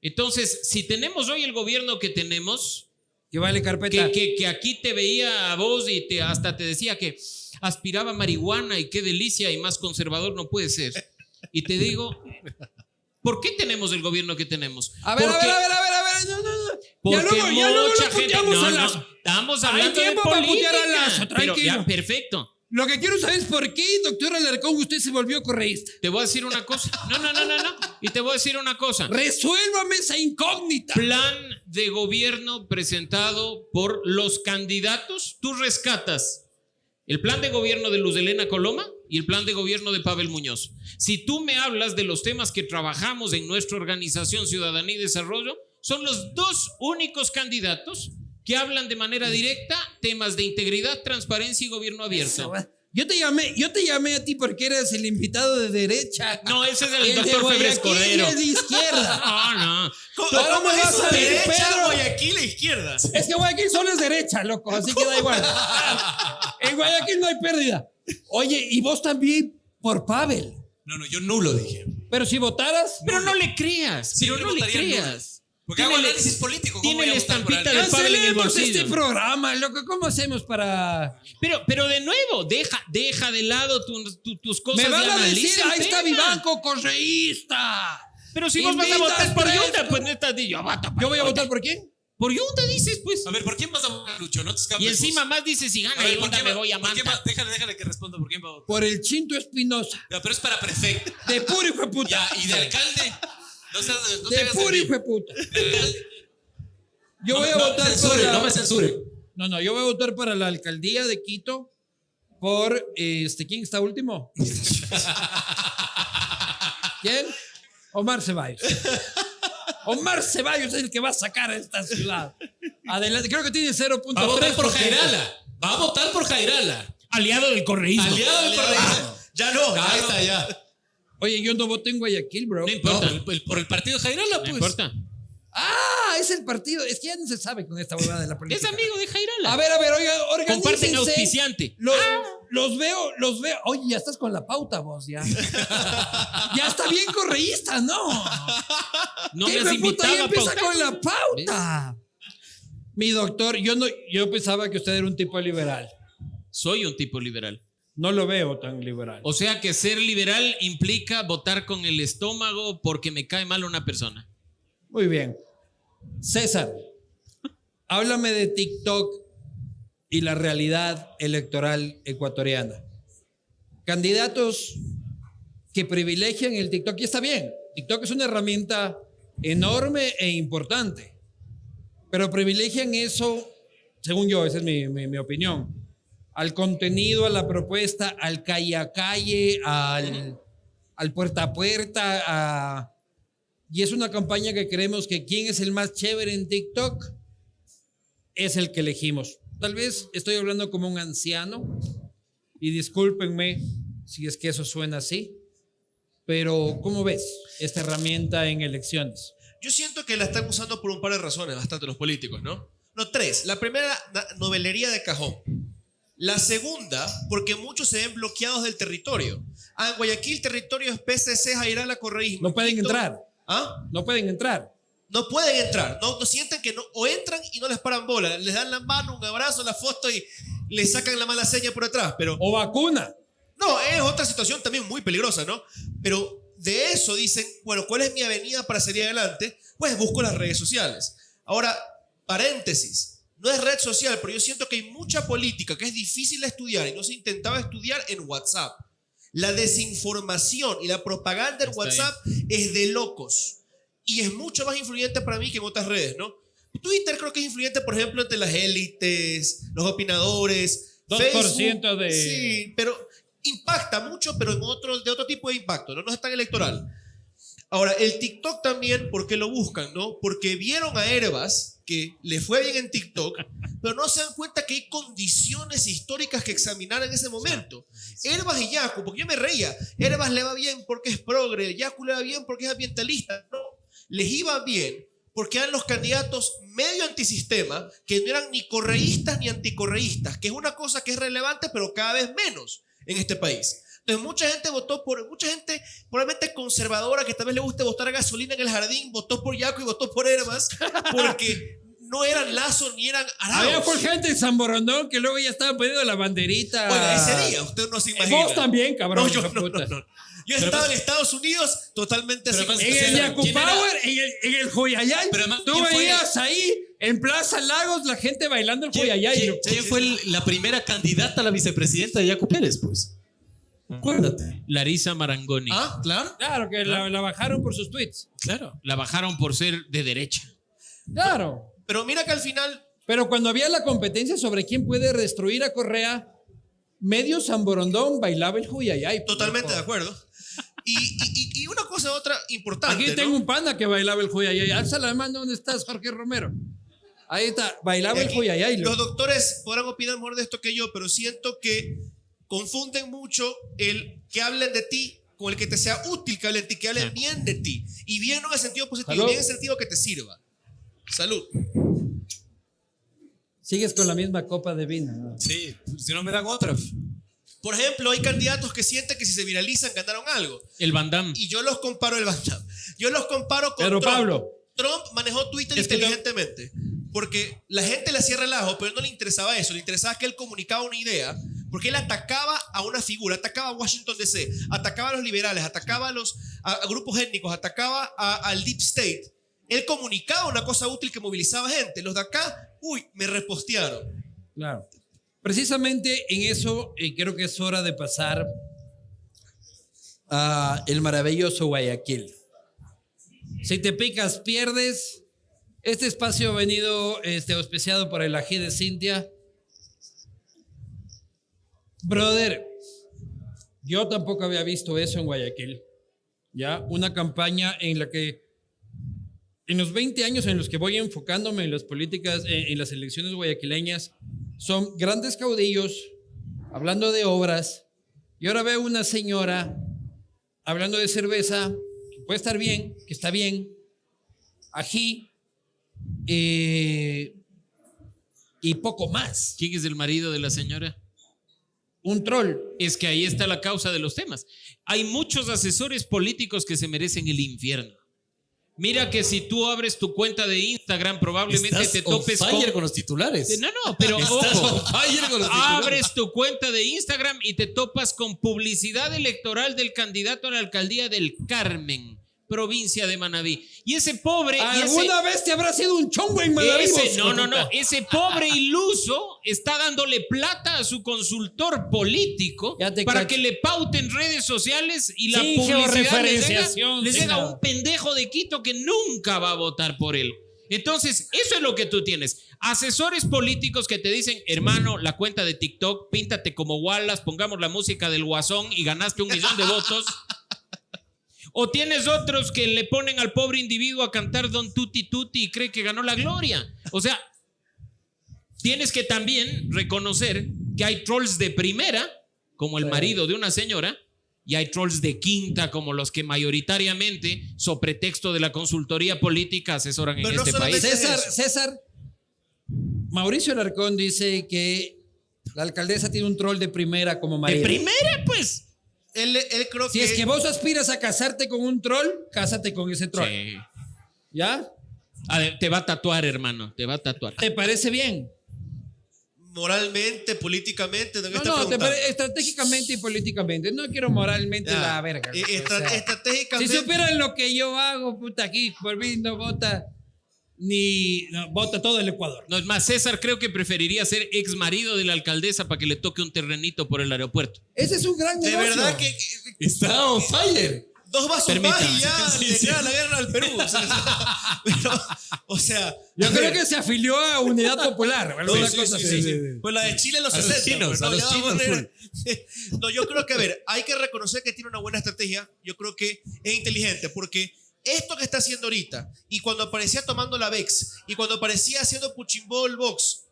Entonces, si tenemos hoy el gobierno que tenemos, Que vale carpeta. que aquí te veía a vos y hasta te decía que aspiraba marihuana y qué delicia y más conservador no puede ser. Y te digo, ¿por qué tenemos el gobierno que tenemos? A ver, Porque- a ver. No. Porque Ya luego mucha lo gente. puteamos No, a no, Lazo. estamos Hay hablando de tiempo para política. putear a Lazo, Pero tranquilo. ya, perfecto. Lo que quiero saber es por qué, doctor Alarcón, usted se volvió correísta. Te voy a decir una cosa. No. Y te voy a decir una cosa. Resuélvame esa incógnita. Plan de gobierno presentado por los candidatos. Tú rescatas el plan de gobierno de Luz Helena Coloma y el plan de gobierno de Pavel Muñoz. Si tú me hablas de los temas que trabajamos en nuestra organización Ciudadanía y Desarrollo, son los dos únicos candidatos que hablan de manera directa temas de integridad, transparencia y gobierno abierto. Yo te llamé a ti porque eres el invitado de derecha. No, ese es el El de doctor Febres Guayaquil Cordero. es de izquierda. No. Ahora me vas a ver, derecha, Pedro. Guayaquil a izquierda. Es que Guayaquil solo es derecha, loco, así que da igual. En Guayaquil no hay pérdida. Oye, y vos también por Pavel. No, yo nulo dije. Pero si votaras, Pero no le creas, pero Siempre no le votaría nulo. creas. Porque hago análisis político. ¿cómo Tiene voy a la votar por estampita alguien? de Pavel en el cancelemos bolsillo. este programa, loco. ¿Cómo hacemos para...? Pero de nuevo, deja de lado tus cosas. Me van de a decir, analiza el ahí está tema. Vivanco, correísta. Pero si vos vas a votar por Invitas Yunda, tres- pues no estás yo voto por ¿Yo voy a Yunda. votar por quién? Por Yunda dices, pues. A ver, ¿por quién vas a votar, Lucho? No te escapes. Y encima vos. más dices, si A gana ver, ¿por Yunda quién me va- voy a por quién va- Manta. Déjale que responda. ¿Por quién va a votar? Por el Chinto Espinosa. Ya, pero es para prefecto. De puro hijo de puta. Ya, y de alcalde. No te De hagas puro el hijo de puta. alcalde. Yo voy a No me votar por censure, la... no me censure. No, yo voy a votar para la alcaldía de Quito por ¿quién está último? ¿Quién? Omar Ceballos. Omar Ceballos es el que va a sacar a esta ciudad. Adelante, creo que tiene 0.3%. Va a votar por Jairala. Va a votar por Jairala. Aliado del correísmo. Aliado del correísmo. Ya no. Ahí está, ya. Oye, yo no voté en Guayaquil, bro. No importa. No, por el partido de Jairala, No pues. importa. Ah, es el partido. Es que ya no se sabe con esta huevada de la política. Es amigo de Jairala. A ver, oiga, Comparten organícense. auspiciante. Los veo. Oye, ya estás con la pauta vos, ya. Ya está bien correísta, ¿no? No ¿Qué me has hijo de puta? invitado Ya a empieza pautar. con la pauta. Mi doctor, yo pensaba que usted era un tipo liberal. Soy un tipo liberal. No lo veo tan liberal. O sea que ser liberal implica votar con el estómago porque me cae mal una persona. Muy bien. César, háblame de TikTok y la realidad electoral ecuatoriana. Candidatos que privilegian el TikTok, y está bien, TikTok es una herramienta enorme e importante, pero privilegian eso, según yo, esa es mi opinión, al contenido, a la propuesta, al calle a calle, al puerta a puerta, y es una campaña que creemos que quién es el más chévere en TikTok es el que elegimos. Tal vez estoy hablando como un anciano y discúlpenme si es que eso suena así, pero ¿cómo ves esta herramienta en elecciones? Yo siento que la están usando por un par de razones, bastante los políticos, ¿no? No, tres. La primera, novelería de cajón. La segunda, porque muchos se ven bloqueados del territorio. En Guayaquil, territorio es PCC, Jairala, correísmo. No pueden entrar. ¿Ah? No pueden entrar. No pueden entrar. No sienten que no. O entran y no les paran bola. Les dan la mano, un abrazo, la foto y les sacan la mala seña por atrás. Pero O vacuna. no, es otra situación también muy peligrosa, ¿no? Pero de eso dicen, bueno, ¿cuál es mi avenida para salir adelante? Pues busco las redes sociales. Ahora, paréntesis, no es red social, pero yo siento que hay mucha política que es difícil de estudiar y no se intentaba estudiar en WhatsApp. La desinformación y la propaganda en WhatsApp es de locos y es mucho más influyente para mí que en otras redes, ¿no? Twitter creo que es influyente, por ejemplo, entre las élites, los opinadores. 2% Facebook, de... Sí, pero impacta mucho, pero de otro tipo de impacto, ¿no? No es tan electoral. Ahora, el TikTok también, ¿por qué lo buscan, no? Porque vieron a Herbas, que le fue bien en TikTok, pero no se dan cuenta que hay condiciones históricas que examinar en ese momento. Herbas y Yaku, porque yo me reía, Herbas le va bien porque es progre, Yaku le va bien porque es ambientalista. No, les iba bien porque eran los candidatos medio antisistema, que no eran ni correístas ni anticorreístas, que es una cosa que es relevante, pero cada vez menos en este país. Entonces mucha gente probablemente conservadora, que tal vez le guste botar gasolina en el jardín, votó por Yaku y votó por Herbas, porque no eran Lazo ni eran Arauz. Había por gente en San Borondón que luego ya estaban poniendo la banderita. Bueno, ese día, usted no se imagina. Vos también, cabrón. No, yo hijo no, puta. no. Yo estaba en Estados Unidos totalmente así. Pero En el Yaku ¿quién era? Power, en el Joyayay, Pero además, tú ¿quién fue? veías ahí en Plaza Lagos la gente bailando el Joyayay. ¿Quién fue la primera candidata a la vicepresidenta de Yaku Pérez, pues? Acuérdate. Larisa Marangoni. Ah, claro. Claro, que la bajaron por sus tweets. Claro. La bajaron por ser de derecha. Claro. Pero mira que al final, Pero cuando había la competencia sobre quién puede destruir a Correa, medio San Borondón bailaba el Joyayay. totalmente de acuerdo. Y una cosa otra importante. Aquí tengo un panda que bailaba el Joyayay. Alza la mano, ¿dónde estás, Jorge Romero? Ahí está, bailaba el Aquí, Joyayay. los doctores podrán opinar mejor de esto que yo, pero siento que confunden mucho el que hablen de ti con el que te sea útil, que hablen de ti, que hablen bien de ti. Y bien no en el sentido positivo, Salud. bien en el sentido que te sirva. Salud. Sigues con la misma copa de vino, ¿no? Sí, si no me dan otra. Por ejemplo, hay candidatos que sienten que si se viralizan ganaron algo. El Van Damme. Y yo los comparo Yo los comparo con Pedro Trump. Pablo. Trump manejó Twitter Es que inteligentemente. Porque la gente le hacía relajo, pero no le interesaba eso. Le interesaba que él comunicaba una idea. Porque él atacaba a una figura, atacaba a Washington DC, atacaba a los liberales, atacaba a grupos étnicos, atacaba al Deep State. Él comunicaba una cosa útil que movilizaba gente. Los de acá, me repostearon. Claro. Precisamente en eso creo que es hora de pasar a el maravilloso Guayaquil. Si te picas, pierdes. Este espacio ha venido auspiciado por el ají de Cintia. Brother, yo tampoco había visto eso en Guayaquil. Ya, una campaña en la que en los 20 años en los que voy enfocándome en las políticas, en las elecciones guayaquileñas, son grandes caudillos hablando de obras, y ahora veo una señora hablando de cerveza, que puede estar bien, que está bien, ají, y poco más. ¿Quién es el marido de la señora? Un troll. Es que ahí está la causa de los temas. Hay muchos asesores políticos que se merecen el infierno. Mira que si tú abres tu cuenta de Instagram, probablemente Estás te topes on fire con los titulares. No, pero Estás ojo, on fire con los titulares. abres tu cuenta de Instagram y te topas con publicidad electoral del candidato a la alcaldía del Carmen, provincia de Manabí. Y ese pobre... ¿Alguna vez te habrá sido un chongo en Manaví? Ese pobre iluso está dándole plata a su consultor político Ya te para cacho. que le pauten redes sociales y la Sin publicidad georreferenciación, les sin llega nada. un pendejo de Quito que nunca va a votar por él. Entonces, eso es lo que tú tienes. Asesores políticos que te dicen, hermano, la cuenta de TikTok, píntate como Wallace, pongamos la música del Guasón y ganaste 1 millón de votos. O tienes otros que le ponen al pobre individuo a cantar Don Tutti Tutti y cree que ganó la gloria. O sea, tienes que también reconocer que hay trolls de primera, como el marido de una señora, y hay trolls de quinta como los que mayoritariamente, sobre pretexto de la consultoría política, asesoran en Pero no este solamente país. es- César, Mauricio Alarcón dice que la alcaldesa tiene un troll de primera como De marido. primera, pues. Él creo Si que... es que vos aspiras a casarte con un troll, cásate con ese troll. Sí. ¿Ya? A ver, te va a tatuar, hermano, te va a tatuar. ¿Te parece bien? moralmente, políticamente, ¿de qué No, está no, preguntando? estratégicamente y políticamente. No quiero moralmente Ya. la verga. Eh, O estra- sea, si estratégicamente... supieran lo que yo hago, puta, aquí por mí no vota vota todo el Ecuador. No, es más, César creo que preferiría ser ex marido de la alcaldesa para que le toque un terrenito por el aeropuerto. Ese es un gran De negocio. verdad que Está on fire. 2 vasos Permítame. más y ya Sí, le sí. declara la guerra al Perú. Pero, o sea, Yo a creo ver, que se afilió a Unidad Popular. alguna sí, cosa sí, así. sí. Pues la de Chile en los A los 60. chinos, pues, a no, los ya chinos vamos a ver. No, yo creo que, a ver, hay que reconocer que tiene una buena estrategia. Yo creo que es inteligente porque esto que está haciendo ahorita y cuando aparecía tomando la VEX y cuando aparecía haciendo Puchimbol Box,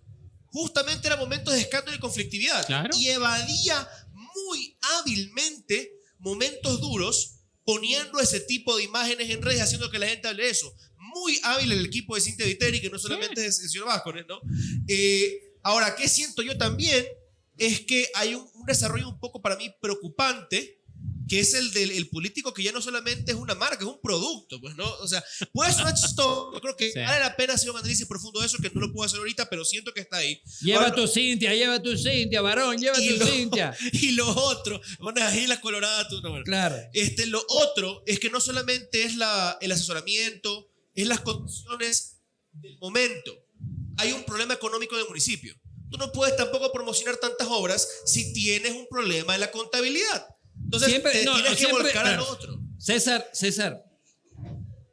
justamente era momentos de escándalo y conflictividad. Claro. Y evadía muy hábilmente momentos duros poniendo ese tipo de imágenes en redes, haciendo que la gente hable de eso. Muy hábil el equipo de Cintia Viteri, que no solamente es el señor Vázquez, ¿no? Ahora, ¿qué siento yo también? Es que hay un desarrollo un poco para mí preocupante, que es el del político que ya no solamente es una marca, es un producto, pues, ¿no? O sea, puede sonar chistoso, yo creo que Sí. vale la pena hacer un análisis profundo de eso, que no lo puedo hacer ahorita, pero siento que está ahí. Lleva Ahora, tu Cintia, varón, lleva y tu lo- Cintia. Y lo otro, unas gilas coloradas, tú no, bueno. Claro. Lo otro es que no solamente es el asesoramiento, es las condiciones del momento. Hay un problema económico en el municipio. Tú no puedes tampoco promocionar tantas obras si tienes un problema en la contabilidad. Entonces, Siempre- te no, tienes que siempre- volcar a claro. lo otro. César,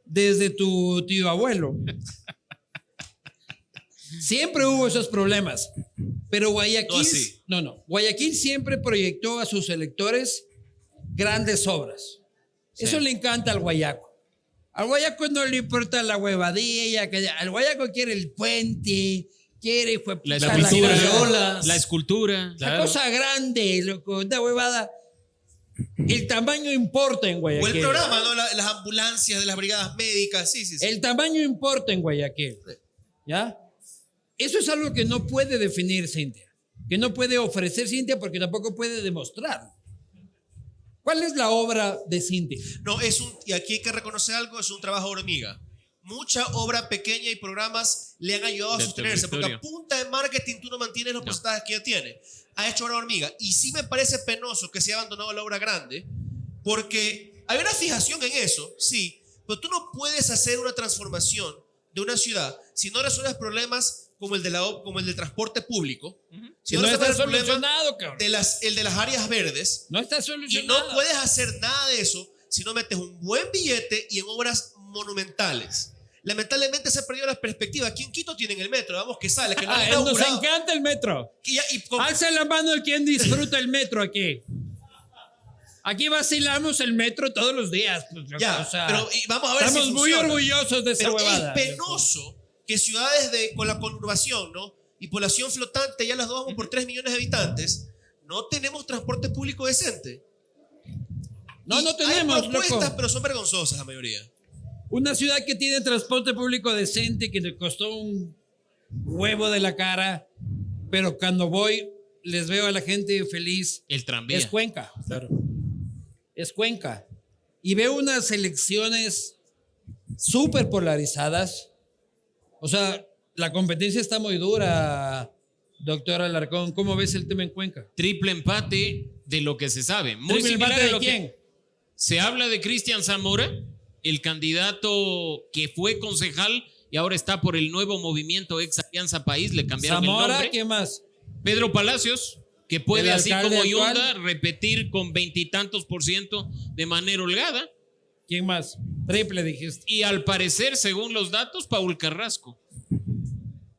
desde tu tío abuelo, siempre hubo esos problemas. Pero Guayaquil, No así. Guayaquil siempre proyectó a sus electores grandes obras. Eso le encanta al guayaco. Al guayaco no le importa la huevadilla, al guayaco quiere el puente, quiere hijo de La puta, escultura, Cacerolas. la escultura. la cosa grande, loco, una huevada. El tamaño importa en O Guayaquil. el programa, ¿no? Las ambulancias de las brigadas médicas, sí. El tamaño importa en Guayaquil. ¿Ya? Eso es algo que no puede definir Cintia. Que no puede ofrecer Cintia porque tampoco puede demostrar. ¿Cuál es la obra de Cintia? No, y aquí hay que reconocer algo, es un trabajo hormiga. Mucha obra pequeña y programas le han ayudado a Del sostenerse, porque a territorio. punta de marketing tú no mantienes los porcentajes que ya tiene. Ha hecho obra hormiga. Y sí me parece penoso que se haya abandonado la obra grande, porque hay una fijación en eso, sí, pero tú no puedes hacer una transformación de una ciudad si no resuelves problemas como el del transporte público, si No no está resuelves el problema solucionado, cabrón. el de las áreas verdes, No está y solucionado. no puedes hacer nada de eso si no metes un buen billete y en obras monumentales. Lamentablemente se perdió la perspectiva. Aquí en Quito tienen el metro, vamos que sale, que no han Nos inaugurado. encanta el metro. Y Alza la mano el quien disfruta el metro aquí. Aquí vacilamos el metro todos los días. Pues, ya, o sea, pero vamos a ver estamos si muy funciona. orgullosos de esa Pero huevada. es penoso que ciudades con la conurbación, ¿no? Y población flotante, ya las dos vamos por 3 millones de habitantes, no tenemos transporte público decente. No, Y no tenemos, hay propuestas, loco. pero son vergonzosas la mayoría. Una ciudad que tiene transporte público decente, que le costó un huevo de la cara, pero cuando voy les veo a la gente feliz. El tranvía. Es Cuenca. Claro. Es Cuenca. Y veo unas elecciones súper polarizadas. O sea, la competencia está muy dura, doctor Alarcón. ¿Cómo ves el tema en Cuenca? Triple empate de lo que se sabe. Muy ¿Triple similar empate a de lo que quién? se habla de Cristian Zamora, el candidato que fue concejal y ahora está por el nuevo movimiento Ex Alianza País, le cambiaron el Zamora, nombre. ¿quién más? Pedro Palacios, que puede, El así alcalde como actual. Yunda, repetir con 20 y tantos % de manera holgada. ¿Quién más? Triple dijiste. Y al parecer, según los datos, Paul Carrasco.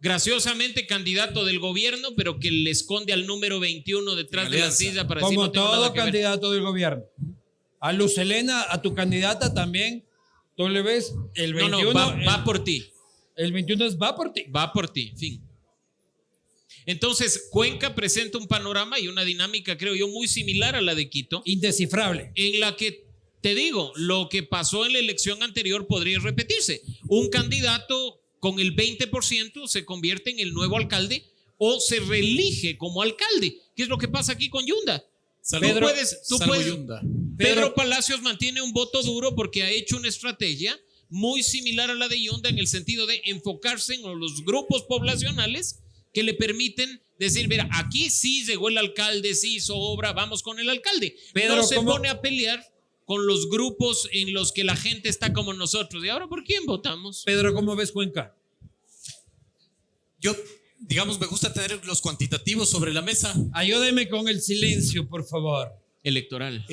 Graciosamente candidato del gobierno, pero que le esconde al número 21 detrás de la Alianza. silla para decir Como no tengo todo nada que ver. candidato del gobierno. A Lucelena, a tu candidata también, tú le ves el 21. No, va por ti. El 21 va por ti. Va por ti, fin. Entonces, Cuenca presenta un panorama y una dinámica, creo yo, muy similar a la de Quito, Indescifrable. en la que, te digo, lo que pasó en la elección anterior podría repetirse. Un candidato con el 20% se convierte en el nuevo alcalde o se reelige como alcalde, que es lo que pasa aquí con Yunda. Salvo- Tú salvo puedes- Yunda. Pedro Palacios mantiene un voto duro porque ha hecho una estrategia muy similar a la de Yunda en el sentido de enfocarse en los grupos poblacionales que le permiten decir, mira, aquí sí llegó el alcalde, sí hizo obra, vamos con el alcalde. Pedro, no se ¿cómo? pone a pelear con los grupos en los que la gente está como nosotros. ¿Y ahora por quién votamos? Pedro, ¿cómo ves Cuenca? Yo, digamos, me gusta tener los cuantitativos sobre la mesa. Ayúdeme con el silencio, por favor. Electoral.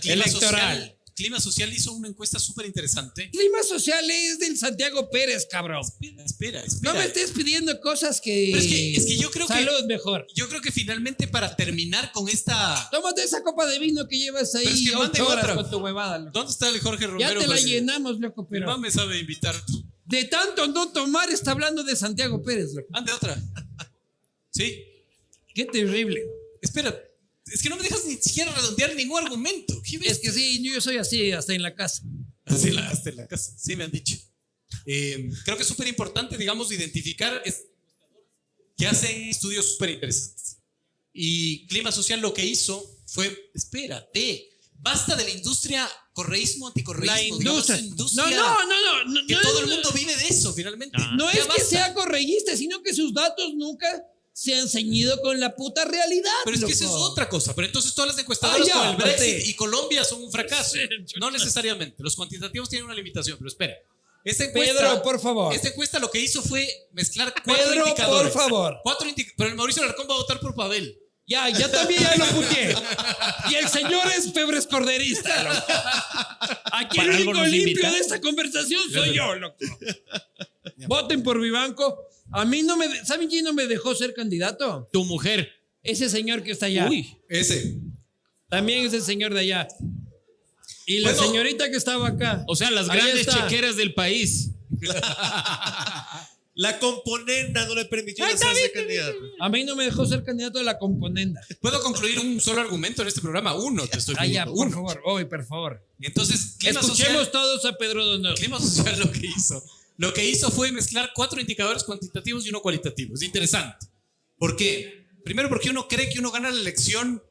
Electoral. Clima Social hizo una encuesta súper interesante. Clima social es del Santiago Pérez, cabrón. Espera. No me estés pidiendo cosas que... Pero es que yo creo que- Salud mejor. Yo creo que finalmente para terminar con esta... Tómate esa copa de vino que llevas ahí Pero es que 8 manden horas otra. con tu huevada, loco. ¿Dónde está el Jorge Ya Romero? te la presidente? llenamos, loco, Mi pero... mamá me sabe invitar. De tanto no tomar está hablando de Santiago Pérez, loco. Ande otra. Sí. Qué terrible. Espera. Es que no me dejas ni siquiera redondear ningún argumento. ¿Qué ves? Es que sí, yo soy así hasta en la casa. Así hasta en la casa. Sí, me han dicho. Creo que es súper importante, digamos, identificar que hacen estudios súper interesantes. Y Clima Social lo que hizo fue, espérate, basta de la industria correísmo, anticorreísmo. La digamos, industria. No, que no, todo no, el mundo vive de eso, finalmente. No Ya es que basta. sea correísta, sino que sus datos nunca se han ceñido con la puta realidad. Pero es que esa es loco. otra cosa. Pero entonces todas las encuestadoras Ah, ya, con el Brexit aparte. y Colombia son un fracaso. Sí, No necesariamente. Los cuantitativos tienen una limitación, pero espera. Esta encuesta, Pedro, por favor. Esta encuesta lo que hizo fue mezclar cuatro Pedro, indicadores. por favor. Pero el Mauricio Alarcón va a votar por Pavel. Ya también ya lo puteé. Y el señor es febres corderista, loco. Aquí el ¿Para algo único nos limpio invita? de esta conversación soy yo, loco. Voten por Vivanco. A mí no me... ¿Saben quién no me dejó ser candidato? Tu mujer. Ese señor que está allá. Uy. Ese. También es el señor de allá. Y la Bueno. señorita que estaba acá. O sea, las Ahí grandes está. chequeras del país. La componenda no le permitió hacerse candidato. A mí no me dejó ser candidato de la componenda. ¿Puedo concluir un solo argumento en este programa? Uno te estoy Ah, ya, pidiendo. por Uno. favor. Hoy, por favor. Entonces, Escuchemos todos a Pedro Donoso. Clima Social lo que hizo fue mezclar 4 indicadores cuantitativos y uno cualitativo. Es interesante. ¿Por qué? Primero porque uno cree que uno gana la elección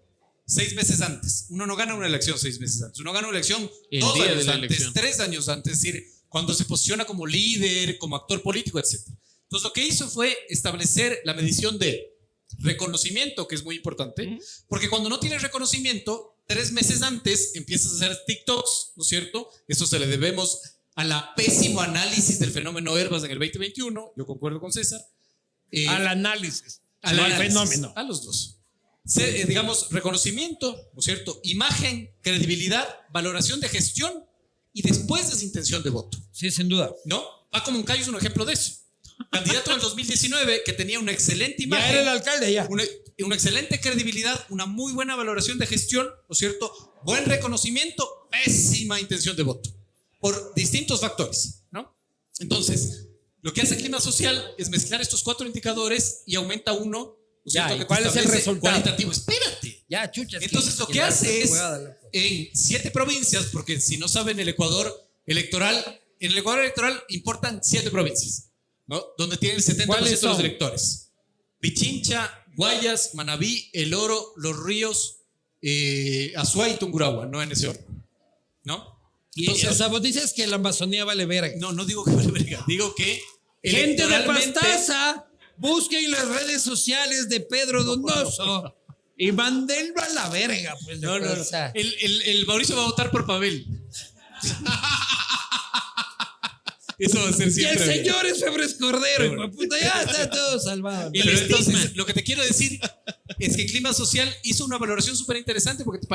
6 meses antes. Uno no gana una elección 6 meses antes. Uno gana una elección El 2 día de años la antes, elección. 3 años antes. Es decir, cuando se posiciona como líder, como actor político, etc. Entonces lo que hizo fue establecer la medición de reconocimiento, que es muy importante. Porque cuando no tienes reconocimiento, 3 meses antes empiezas a hacer TikToks, ¿no es cierto? Eso se le debemos a la pésimo análisis del fenómeno Herbas en el 2021. Yo concuerdo con César. Al análisis. Al no análisis, al fenómeno. A los dos. Digamos, reconocimiento, ¿no es cierto? Imagen, credibilidad, valoración de gestión y después desintención de voto, Sí, sin duda. ¿no? Paco Moncayo es un ejemplo de eso. Candidato en el 2019 que tenía una excelente Ya imagen, era el alcalde, ya. una excelente credibilidad, una muy buena valoración de gestión, ¿no es cierto? Buen reconocimiento, pésima intención de voto, por distintos factores, ¿no? Entonces, lo que hace Clima Social es mezclar estos 4 indicadores y aumenta uno, ¿no es Ya, cierto? ¿y Que te cuál es el establece resultado? Cualitativo. Espérate. Ya, chucha. Entonces, lo que hace es, en 7 provincias, porque si no saben, en el Ecuador electoral importan 7 provincias, ¿no? Donde tienen el 70% ¿Cuáles de los son? electores. Pichincha, Guayas, Manabí, El Oro, Los Ríos, Azuay y Tungurahua, no en ese orden, ¿no? O sea, vos dices que la Amazonía vale verga. No digo que vale verga, digo que Gente de electoralmente- Pastaza, busquen las redes sociales de Pedro Donoso y mándenlo a la verga. Pues, No. o sea, El Mauricio va a votar por Pavel. Eso va a ser y el siempre. bien. señor es Febres Cordero, hijo de puta, ya está todo salvado. El Pero estigma. entonces, lo que te quiero decir es que Clima Social hizo una valoración súper interesante porque te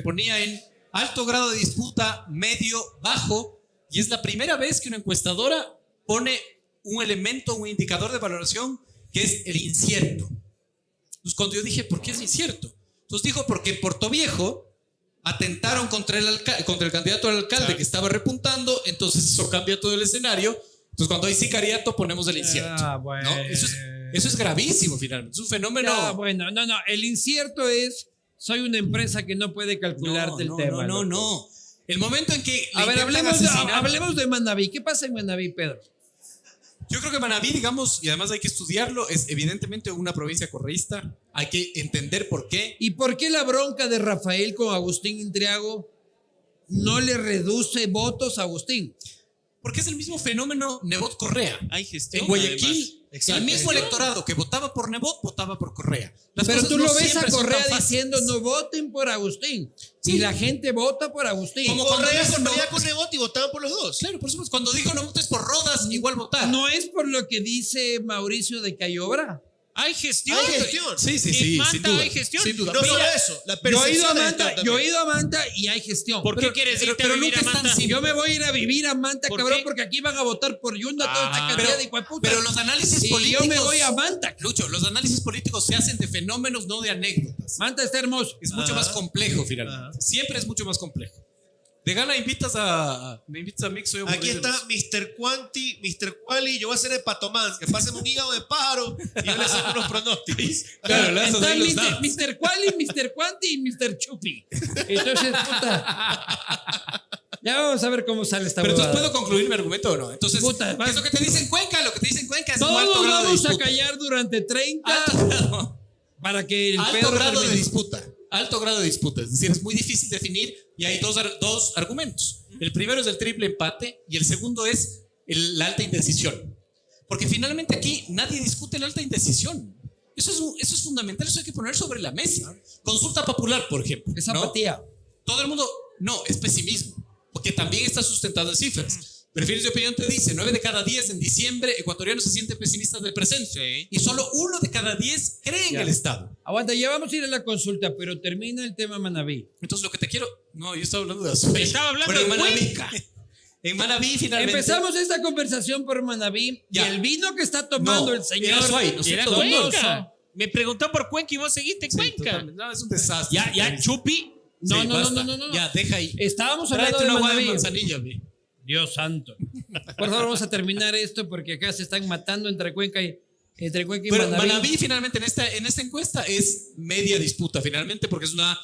ponía en alto grado de disputa, medio, bajo, y es la primera vez que una encuestadora pone un elemento, un indicador de valoración que es el incierto. Entonces, cuando yo dije, ¿por qué es incierto? Entonces dijo, porque en Puerto Viejo atentaron contra el candidato al alcalde que estaba repuntando, entonces eso cambia todo el escenario. Entonces, cuando hay sicariato, ponemos el incierto. Ah, bueno. ¿no? Eso es Eso es gravísimo finalmente. Es un fenómeno. Ya, bueno, no. El incierto es, soy una empresa que no puede calcularte el tema. No. El momento en que. A ver, hablemos de Manabí. ¿Qué pasa en Manabí, Pedro? Yo creo que Manabí, digamos, y además hay que estudiarlo, es evidentemente una provincia correísta. Hay que entender por qué. ¿Y por qué la bronca de Rafael con Agustín Intriago no le reduce votos a Agustín? Porque es el mismo fenómeno Nebot Correa. Hay gestión. En Guayaquil, además. el mismo electorado que votaba por Nebot votaba por Correa. Las Pero cosas tú no lo ves a siempre son Correa tan fáciles. diciendo no voten por Agustín. Sí. Y la gente vota por Agustín. Como cuando Correa dijo se no- peleaba con Nebot y votaban por los dos. Claro, por supuesto. Cuando dijo no votes por Rodas, igual votar. No es por lo que dice Mauricio de Cayobra. Hay gestión. Hay gestión. Sí, En Manta sin duda. hay gestión. Sin duda. No Pero- solo eso, la Yo he ido a percepción de Manta, gestión yo he también. ido a Manta y hay gestión. ¿Por qué quieres irte a vivir nunca a es tan Manta? simple. Yo me voy a ir a vivir a Manta, ¿Por cabrón, qué? porque aquí van a votar por Yunda toda esta cantidad pero- de hijueputas. Pero los análisis Y políticos. yo me voy a Manta. Lucho, los análisis políticos se hacen de fenómenos, no de anécdotas. Manta está hermoso. Es mucho más complejo, finalmente. Siempre es mucho más complejo. De gana me invitas a mí, que soy Aquí aburrido. está Mr. Quanti, Mr. Quali, yo voy a hacer el patomán, que pasen un hígado de pájaro y yo les hago unos pronósticos. Claro, le haces Está ahí los dados. Mr. Quali, Mr. Quanti y Mr. Chupi. Entonces, puta. Ya vamos a ver cómo sale esta Pero entonces, huevada. ¿puedo concluir mi argumento o no? Entonces, Puta, ¿qué es lo que te dicen Cuenca? Lo que te dicen Cuenca es un alto Todos grado de vamos a disputa. callar durante 30 Alto grado, para que el alto Pedro grado de termine. disputa. Alto grado de disputa. Es decir, es muy difícil definir y hay dos argumentos. El primero es el triple empate y el segundo es la alta indecisión. Porque finalmente aquí nadie discute la alta indecisión. Eso es fundamental, eso hay que poner sobre la mesa. Consulta popular, por ejemplo. Es ¿no? apatía. Todo el mundo, no, es pesimismo, porque también está sustentado en cifras. Perfiles de opinión te dice, 9 de cada 10 en diciembre ecuatorianos se sienten pesimistas del presente. Sí. Y solo 1 de cada 10 cree en Ya. el Estado. Aguanta, ya vamos a ir a la consulta, pero termina el tema Manabí. Entonces lo que te quiero, no, yo estaba hablando de Azuay. Estaba hablando Pero en de Manabí, Cuenca. en Manabí finalmente. Empezamos esta conversación por Manabí Ya. y el vino que está tomando No, el señor. era Azuay, ¿no es Era cierto? Cuenca. Me preguntó por Cuenca y vos seguiste Sí, Cuenca. totalmente. No, es un desastre. Ya, Chupi. No, Sí, no, basta. no. Ya, deja ahí. Estábamos hablando Tráete de una agua de Manabí. manzanilla, ve. Dios santo. Por favor, vamos a terminar esto porque acá se están matando entre Cuenca y Bueno, Manabí. Manabí finalmente en esta encuesta es media disputa finalmente porque es una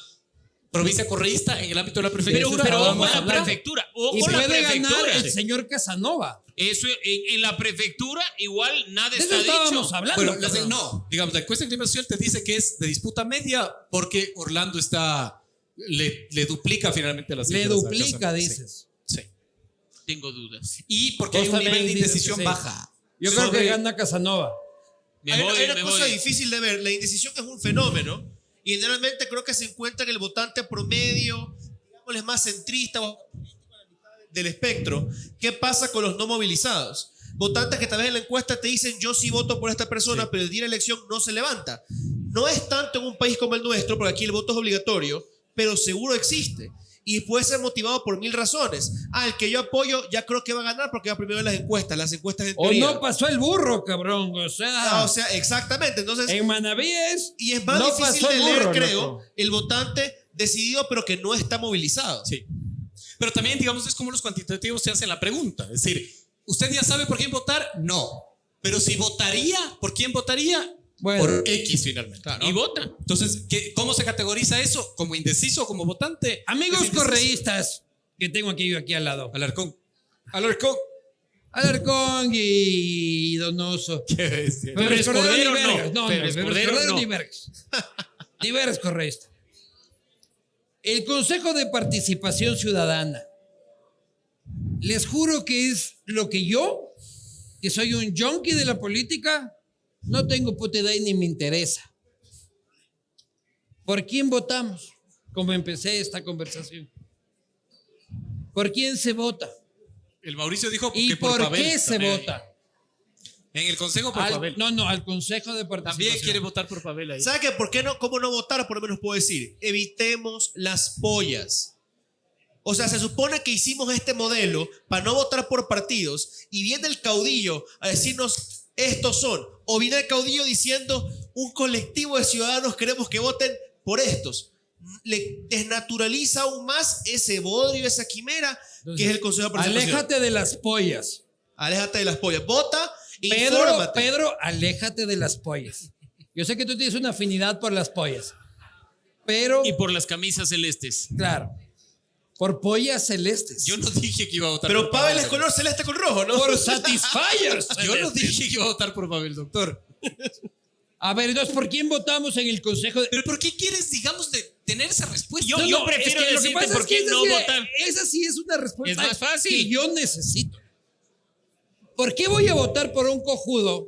provincia correísta en el ámbito de la prefectura. Pero Pero ojo vamos a la hablar. prefectura. Y Ojo la puede ganar prefectura. el señor Casanova. Eso en la prefectura igual nada De eso está estábamos dicho. hablando. Bueno, cabrón. no, digamos, la encuesta en clima social te dice que es de disputa media porque Orlando le duplica finalmente las Le cifras a duplica, Casanova. dices. Sí. Tengo dudas. Y porque hay Vos un nivel de también dices indecisión que sí. baja. Yo creo Sobre- que gana Casanova. Hay una Me cosa voy. difícil de ver, la indecisión es un fenómeno y generalmente creo que se encuentra en el votante promedio, digámosle más centrista o del espectro. ¿Qué pasa con los no movilizados? Votantes que tal vez en la encuesta te dicen yo sí voto por esta persona, pero el día de la elección no se levanta. No es tanto en un país como el nuestro, porque aquí el voto es obligatorio, pero seguro existe. Y puede ser motivado por 1000 razones. El que yo apoyo ya creo que va a ganar porque va primero en las encuestas en O teoría. no pasó el burro, cabrón. O sea, O sea, exactamente. Entonces, en Manaví es. y es más no difícil pasó de el leer, burro, creo, loco. el votante decidido pero que no está movilizado. Sí. Pero también, digamos, es como los cuantitativos se hacen la pregunta. Es decir, ¿usted ya sabe por quién votar? No. Pero si votaría, ¿por quién votaría? Bueno. Por X finalmente. ¿no? Y vota. Entonces, ¿cómo se categoriza eso? ¿Como indeciso o como votante? Amigos Es indeciso. correístas que tengo aquí al lado. Alarcón. Alarcón y Donoso. ¿Qué bestia? Febres Cordero ni no. vergas. No, Febres Febres Cordero Cordero no. ni vergas. Ni vergas correísta. El Consejo de Participación Ciudadana. Les juro que es lo que yo, que soy un junkie de la política, no tengo puta idea y ni me interesa. ¿Por quién votamos? Como empecé esta conversación. ¿Por quién se vota? El Mauricio dijo ¿Y que por por Pavel qué se también. vota? En el Consejo por Pavel. No, al Consejo de Participación. También quiere votar por Pavel ahí. ¿Sabe qué? ¿Por qué no? ¿Cómo no votar? Por lo menos puedo decir, evitemos las pollas. O sea, se supone que hicimos este modelo para no votar por partidos y viene el caudillo a decirnos estos son. O viene el caudillo diciendo un colectivo de ciudadanos queremos que voten por estos. Le desnaturaliza aún más ese bodrio, esa quimera que es el Consejo de Participación. Aléjate de las pollas. Aléjate de las pollas. Vota Infórmate. Pedro, aléjate de las pollas. Yo sé que tú tienes una afinidad por las pollas, pero, Y por las camisas celestes. claro, por pollas celestes. Yo no dije que iba a votar Pero por Pavel es color celeste con rojo, ¿no? Por Satisfyers. Yo no dije que iba a votar por Pavel, doctor. A ver, entonces, ¿por quién votamos en el Consejo de...? Pero ¿por qué quieres, digamos, de tener esa respuesta? Yo prefiero es que lo que decirte pasa por es que quién esa no sí- votar. Esa sí es una respuesta Es más fácil. que yo necesito. ¿Por qué voy a votar por un cojudo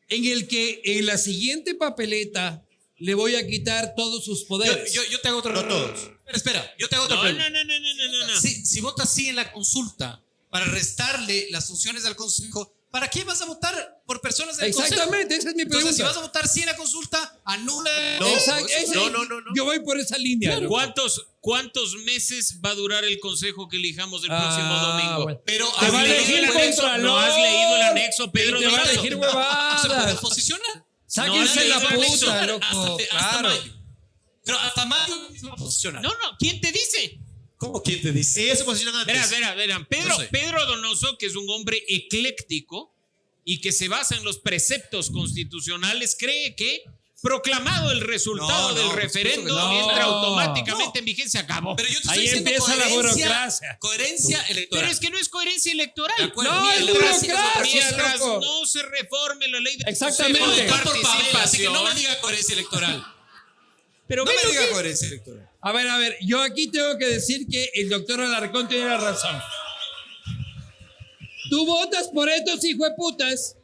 en el que en la siguiente papeleta le voy a quitar todos sus poderes? Yo te hago otra No pregunta. todos. Espera, yo te hago otra No, pregunta. no. Si votas sí en la consulta para restarle las funciones al consejo, ¿para qué vas a votar por personas del consejo? Exactamente, esa es mi pregunta. Entonces, si vas a votar sí en la consulta, anula. No, Exacto, no. Yo voy por esa línea. loco. ¿Cuántos meses va a durar el consejo que elijamos el próximo domingo? Bueno. Pero Te has va a leído elegir el el anexo. Contralor. ¿No has leído el anexo, Pedro? Te va a Delgado? elegir No se puede huevadas. posicionar. Sáquense No, la no, no, puta, no, loco. Hasta Claro. mayo. Pero hasta mayo no se va a posicionar. No, ¿quién te dice? ¿Cómo quién te dice? Ellos se posicionan antes. Verán. No sé. Pedro Donoso, que es un hombre ecléctico y que se basa en los preceptos constitucionales, cree que proclamado el resultado No, del por referendo supuesto que no. entra automáticamente No. en vigencia. Acabó. Pero yo te estoy Ahí diciendo empieza la coherencia, burocracia. coherencia electoral. Pero es que no es coherencia electoral. De acuerdo. No, Ni es el clásico burocracia, Mientras loco. no se reforme la ley de Exactamente. Consejo de Votar por Pavel, así que no me Participación. diga coherencia electoral. Pero No ve me lo diga que- coherencia electoral. A ver, yo aquí tengo que decir que el doctor Alarcón tiene la razón. Tú votas por estos hijueputas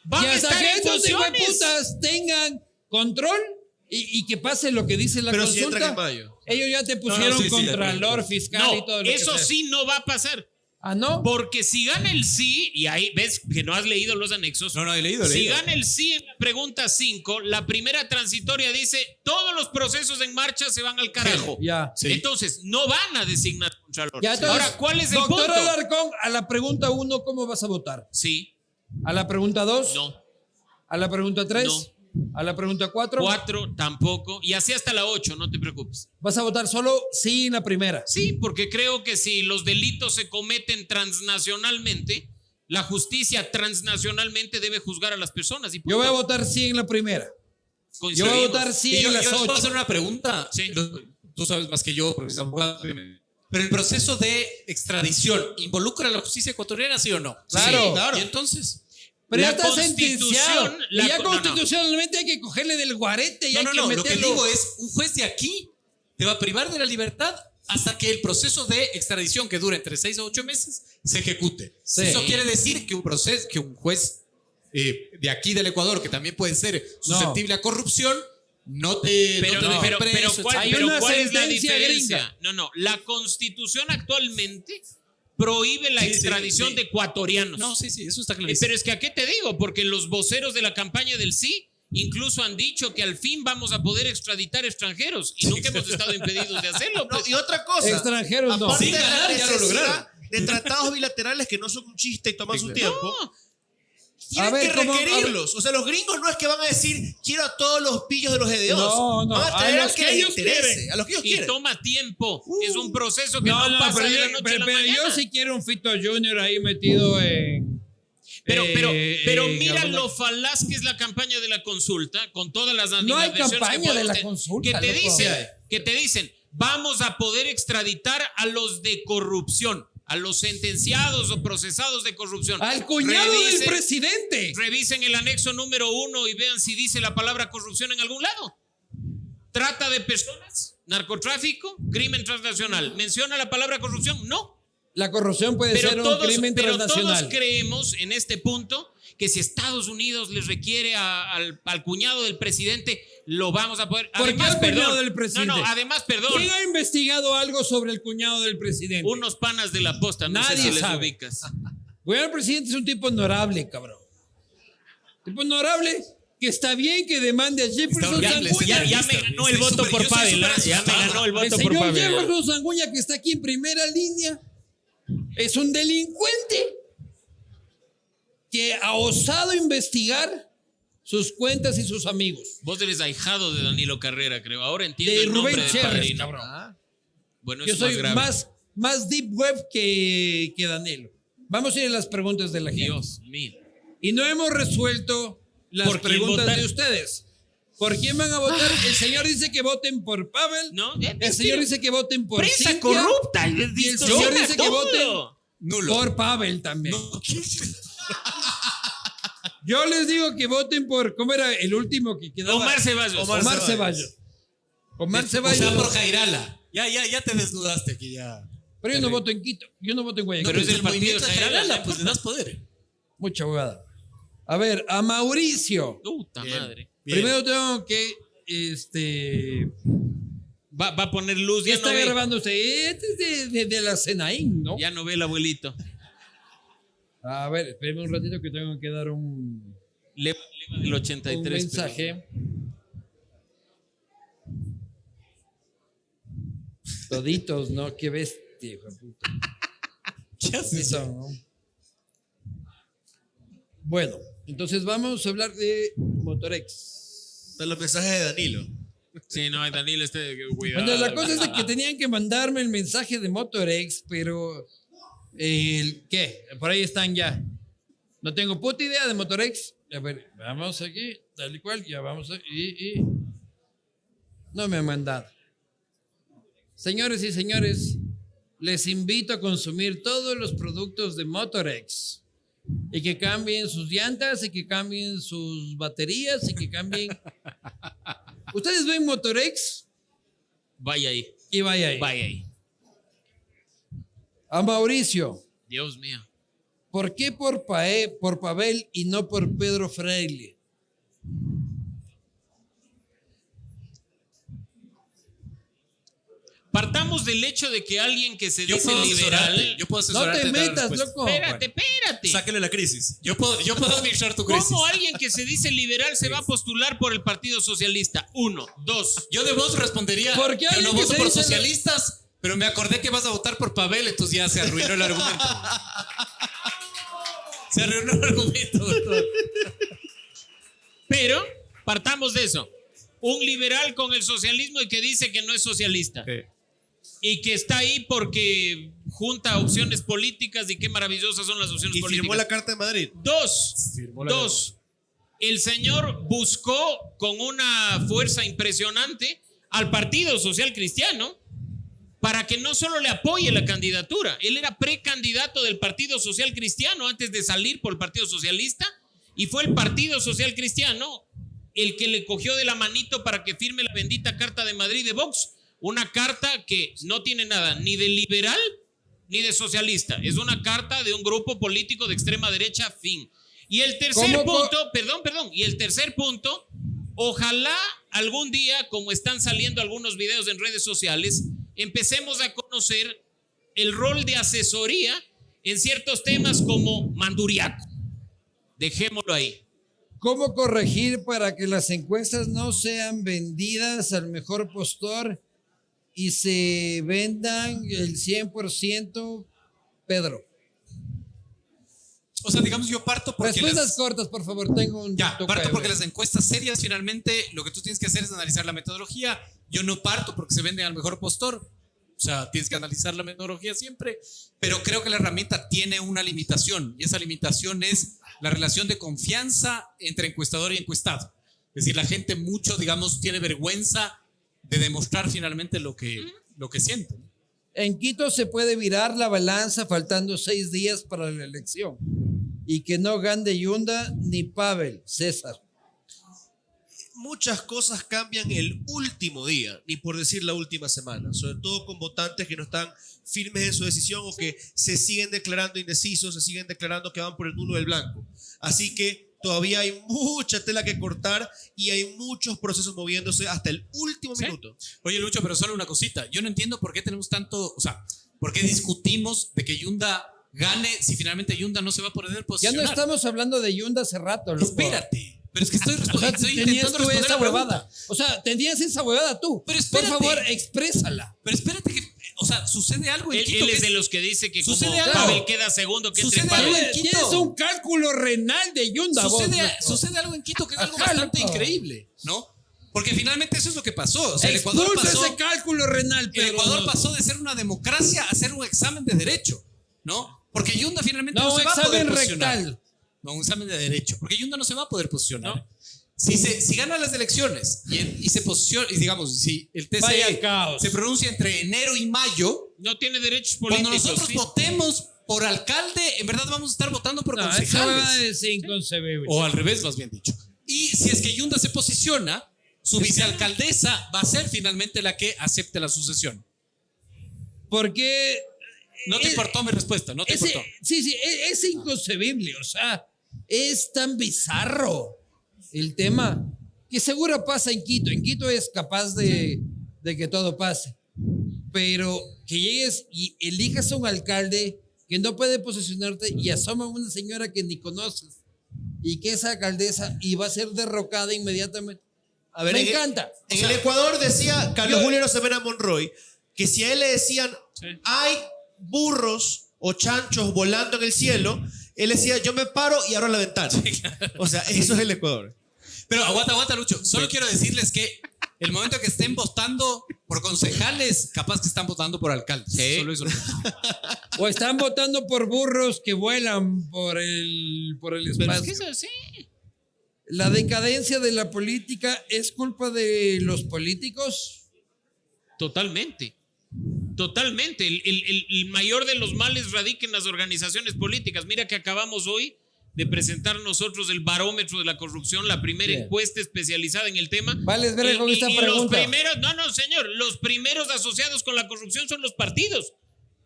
Van y a hasta estar que en estos funciones. hijueputas tengan control y que pase lo que dice la Pero si consulta. entran en mayo. Ellos ya te pusieron sí, de contralor acuerdo. fiscal y todo No, lo eso que sea. sí no va a pasar. Ah, ¿no? Porque si gana el sí, y ahí ves que no has leído los anexos. No, he leído. Si gana el sí en la pregunta 5, la primera transitoria dice: todos los procesos en marcha se van al carajo. Ya. Sí. Entonces, no van a designar contralor. Ya, entonces, Ahora, ¿cuál es el doctor punto? Alarcón, a la pregunta 1, ¿cómo vas a votar? Sí, ¿A la pregunta 2? no. ¿A la pregunta 3? No. ¿A la pregunta 4? 4 tampoco. Y así hasta la 8, no te preocupes. ¿Vas a votar solo sí en la primera? Sí, porque creo que si los delitos se cometen transnacionalmente, la justicia transnacionalmente debe juzgar a las personas. Y Yo voy a punto. votar sí en la primera. Yo Coincidimos. voy a votar sí Y en yo las les puedo 8. hacer una pregunta. Sí. Tú sabes más que yo, porque es abogado. Pero el proceso de extradición involucra a la justicia ecuatoriana, ¿sí o no? Claro. Sí, claro. Y entonces. Pero ya La está Constitución, sentenciado. la Y ya no, no. constitucionalmente hay que cogerle del guarete y No, hay no, que no. meterlo. Lo que digo es: un juez de aquí te va a privar de la libertad hasta que el proceso de extradición, que dura entre 6 a 8 meses, se ejecute. Sí. Eso quiere decir que un juez de aquí del Ecuador, que también puede ser susceptible a corrupción, no te Pero, no te deja preso, ¿cuál, Hay pero una ¿cuál es la sentencia diferencia? gringa. No, la Constitución actualmente prohíbe la Sí, extradición sí. de ecuatorianos. No, sí, eso está Eh, clarísimo. Pero es que ¿a qué te digo? Porque los voceros de la campaña del sí incluso han dicho que al fin vamos a poder extraditar extranjeros y nunca hemos estado impedidos de hacerlo. No, pues. y otra cosa. Extranjeros no. Aparte Sin de la ganar, ya lo necesidad lograron. de tratados bilaterales que no son un chiste y toman su tiempo. No, Tienen A ver, que ¿cómo? requerirlos. O sea, los gringos no es que van a decir: quiero a todos los pillos de los EDOs. No, Van a a traer los al que que les ellos interese, quieren. a los que ellos y quieren. toma tiempo. Es un proceso que no, No, pasa pero, de la yo, noche a la pero mañana. yo sí quiero un Fito Junior ahí metido en... Pero en mira alguna- lo falaz que es la campaña de la consulta con todas las No hay animadversiones que campaña de la podemos tener, consulta, que loco. te dicen, vamos a poder extraditar a los de corrupción, a los sentenciados o procesados de corrupción. Al cuñado del Revisen- presidente. Revisen el anexo número 1 y vean si dice la palabra corrupción en algún lado. Trata de personas, narcotráfico, crimen transnacional. ¿Menciona la palabra corrupción? No. La corrupción puede ser un crimen pero transnacional. todos creemos en este punto que si Estados Unidos les requiere al cuñado del presidente, lo vamos a poder. ¿Por qué al cuñado del presidente? No, además, perdón. ¿Quién ha investigado algo sobre el cuñado del presidente? Unos panas de la posta, no sé Nadie si les sabe. ubicas. Bueno, el presidente es un tipo honorable, cabrón. Tipo honorable que está bien que demande a Jefferson Ya- Sanguña. Ya me ganó el voto por Pavel, ¿ah? Ya me ganó el El voto por señor Pavel. Jefferson Sanguña, que está aquí en primera línea, es un delincuente que ha osado investigar sus cuentas y sus amigos. Vos eres ahijado de Danilo Carrera, creo. Ahora entiendo De el nombre Rubén de Cherres, padrino. cabrón. Bueno, Yo eso es soy más grave. más deep web que Danilo. Vamos a ir a las preguntas de la gente. Dios mío. Y no hemos resuelto las ¿Por quién preguntas votar? de ustedes. ¿Por quién van a votar? El señor dice que voten por Pavel. ¿No? El señor dice que voten por Prensa Cintia. corrupta. Y el señor dice que voten Nulo. por Pavel también. No, Yo les digo que voten por, ¿cómo era el último que quedaba? Omar Ceballos. Omar Ceballos. Omar o Ceballos. sea, por Jairala. Ya te desnudaste aquí ya. Pero yo no voto en Quito. Yo no voto en Guayaquil. Pero es del el partido movimiento de Jairala, Jairala, ¿no? pues le das poder. Mucha huevada. A ver, a Mauricio. Puta Bien. madre. Bien. Primero tengo que, Va a poner luz. ¿qué Ya está no ve. grabando usted? Este es de la Senaín, ¿no? Ya no ve el abuelito. A ver, espérame un ratito que tengo que dar un Leva del 83. pero- mensaje. Toditos, ¿no? Qué bestia, hijo de puta. ¿Qué haces? Eso, ¿no? Bueno, entonces vamos a hablar de Motorex. Están los mensajes de Danilo. Sí, no, Danilo, cuidado. Bueno, la cosa es de que tenían que mandarme el mensaje de Motorex, pero ¿qué? Por ahí están ya. No tengo puta idea de Motorex. A ver, vamos aquí, tal y cual, ya vamos y no me han mandado. Señores y señores, les invito a consumir todos los productos de Motorex y que cambien sus llantas y que cambien sus baterías y que cambien. Ustedes ven Motorex Vaya ahí. y vaya ahí. Vaya ahí. A Mauricio, Dios mío. ¿por qué por Pavel y no por Pedro Freile? Partamos del hecho de que alguien que se Yo dice puedo asesorarte. liberal. Yo puedo No asesorarte. te de la metas, respuesta. loco. Espérate. Sáquele la crisis. Yo puedo administrar tu crisis. ¿Cómo alguien que se dice liberal se va a postular por el Partido Socialista? 1, 2. Yo de vos respondería. ¿Por qué Yo no alguien que voto se por dice- socialistas, pero me acordé que vas a votar por Pavel, entonces ya se arruinó el argumento. Se arruinó el argumento, doctor. Pero partamos de eso. Un liberal con el socialismo y que dice que no es socialista. Y que está ahí porque junta opciones políticas y qué maravillosas son las opciones Y políticas. firmó la Carta de Madrid. Dos, el señor buscó con una fuerza impresionante al Partido Social Cristiano para que no solo le apoye la candidatura, él era precandidato del Partido Social Cristiano antes de salir por el Partido Socialista y fue el Partido Social Cristiano el que le cogió de la manito para que firme la bendita Carta de Madrid de Vox, una carta que no tiene nada ni de liberal ni de socialista, es una carta de un grupo político de extrema derecha, fin. Y el tercer punto, perdón, y el tercer punto, ojalá algún día, como están saliendo algunos videos en redes sociales, empecemos a conocer el rol de asesoría en ciertos temas como Manduriaco. Dejémoslo ahí. ¿Cómo corregir para que las encuestas no sean vendidas al mejor postor y se vendan el 100%, Pedro? O sea, digamos, yo parto porque Respuestas cortas, por favor, tengo un Ya, toque parto de- porque las encuestas serias, finalmente, lo que tú tienes que hacer es analizar la metodología. Yo no parto porque se venden al mejor postor. O sea, tienes que analizar la metodología siempre. Pero creo que la herramienta tiene una limitación. Y esa limitación es la relación de confianza entre encuestador y encuestado. Es decir, la gente mucho, digamos, tiene vergüenza de demostrar finalmente lo que siente. En Quito se puede virar la balanza faltando 6 días para la elección y que no gane Yunda ni Pavel, César. Muchas cosas cambian el último día, ni por decir la última semana, sobre todo con votantes que no están firmes en su decisión o que se siguen declarando indecisos, se siguen declarando que van por el nulo del blanco. Así que todavía hay mucha tela que cortar y hay muchos procesos moviéndose hasta el último minuto. Oye, Lucho, pero solo una cosita. Yo no entiendo por qué tenemos tanto, o sea, por qué discutimos de que Yunda gane si finalmente Yunda no se va a poder Ya no posicionar. estamos hablando de Yunda hace rato, loco. Espérate. Pero es que estoy, O sea, estoy tenías intentando tú responder esa la pregunta. huevada. O sea, tenías esa huevada tú. Pero Por espérate. favor, exprésala. Pero espérate que, o sea, sucede algo en Él, Quito. él que es de los que dice que como Sucede algo. Pavel queda segundo, que entre Sucede algo Pavel. en Quito. Tienes un cálculo renal de Yunda, vos, sucede, loco. sucede algo en Quito que es algo Ajá, bastante loco. increíble, ¿no? Porque finalmente eso es lo que pasó. O sea, el Ecuador Expulsa pasó, ese cálculo renal, el pero Ecuador no- pasó de ser una democracia a ser un examen de derecho, ¿no? Porque Yunda finalmente no, No, se va a poder examen posicionar. rectal. No, un examen de derecho. Porque Yunda no se va a poder posicionar. No. Si gana las elecciones y se posiciona, y digamos, si el Vaya TCE caos. se pronuncia entre enero y mayo, No tiene derechos cuando políticos. nosotros sí. votemos por alcalde, en verdad vamos a estar votando por No, esa concejales. huevada es inconcebible. O al revés, más bien dicho. Y si es que Yunda se posiciona, su vicealcaldesa va a ser finalmente la que acepte la sucesión. Porque No te importó mi respuesta, no te importó. sí, es inconcebible, o sea, es tan bizarro el tema que seguro pasa en Quito. En Quito es capaz de que todo pase, pero que llegues y elijas a un alcalde que no puede posicionarte y asoma una señora que ni conoces y que es alcaldesa y va a ser derrocada inmediatamente. A ver, Me en encanta. En el Ecuador decía Carlos yo- Julio Rosemena Monroy que si a él le decían hay burros o chanchos volando en el cielo, él decía yo me paro y abro la ventana. O sea, eso es el Ecuador. Pero aguanta, Lucho. Solo quiero decirles que el momento que estén votando por concejales, capaz que están votando por alcaldes. Sí. Solo eso. O están votando por burros que vuelan por el Pero espacio. es que es así. La decadencia de la política es culpa de los políticos. Totalmente. Totalmente. El mayor de los males radica en las organizaciones políticas. Mira que acabamos hoy de presentar nosotros el barómetro de la corrupción, la primera Bien. encuesta especializada en el tema. Vale, espera con esta los pregunta. primeros, no, señor, los primeros asociados con la corrupción son los partidos.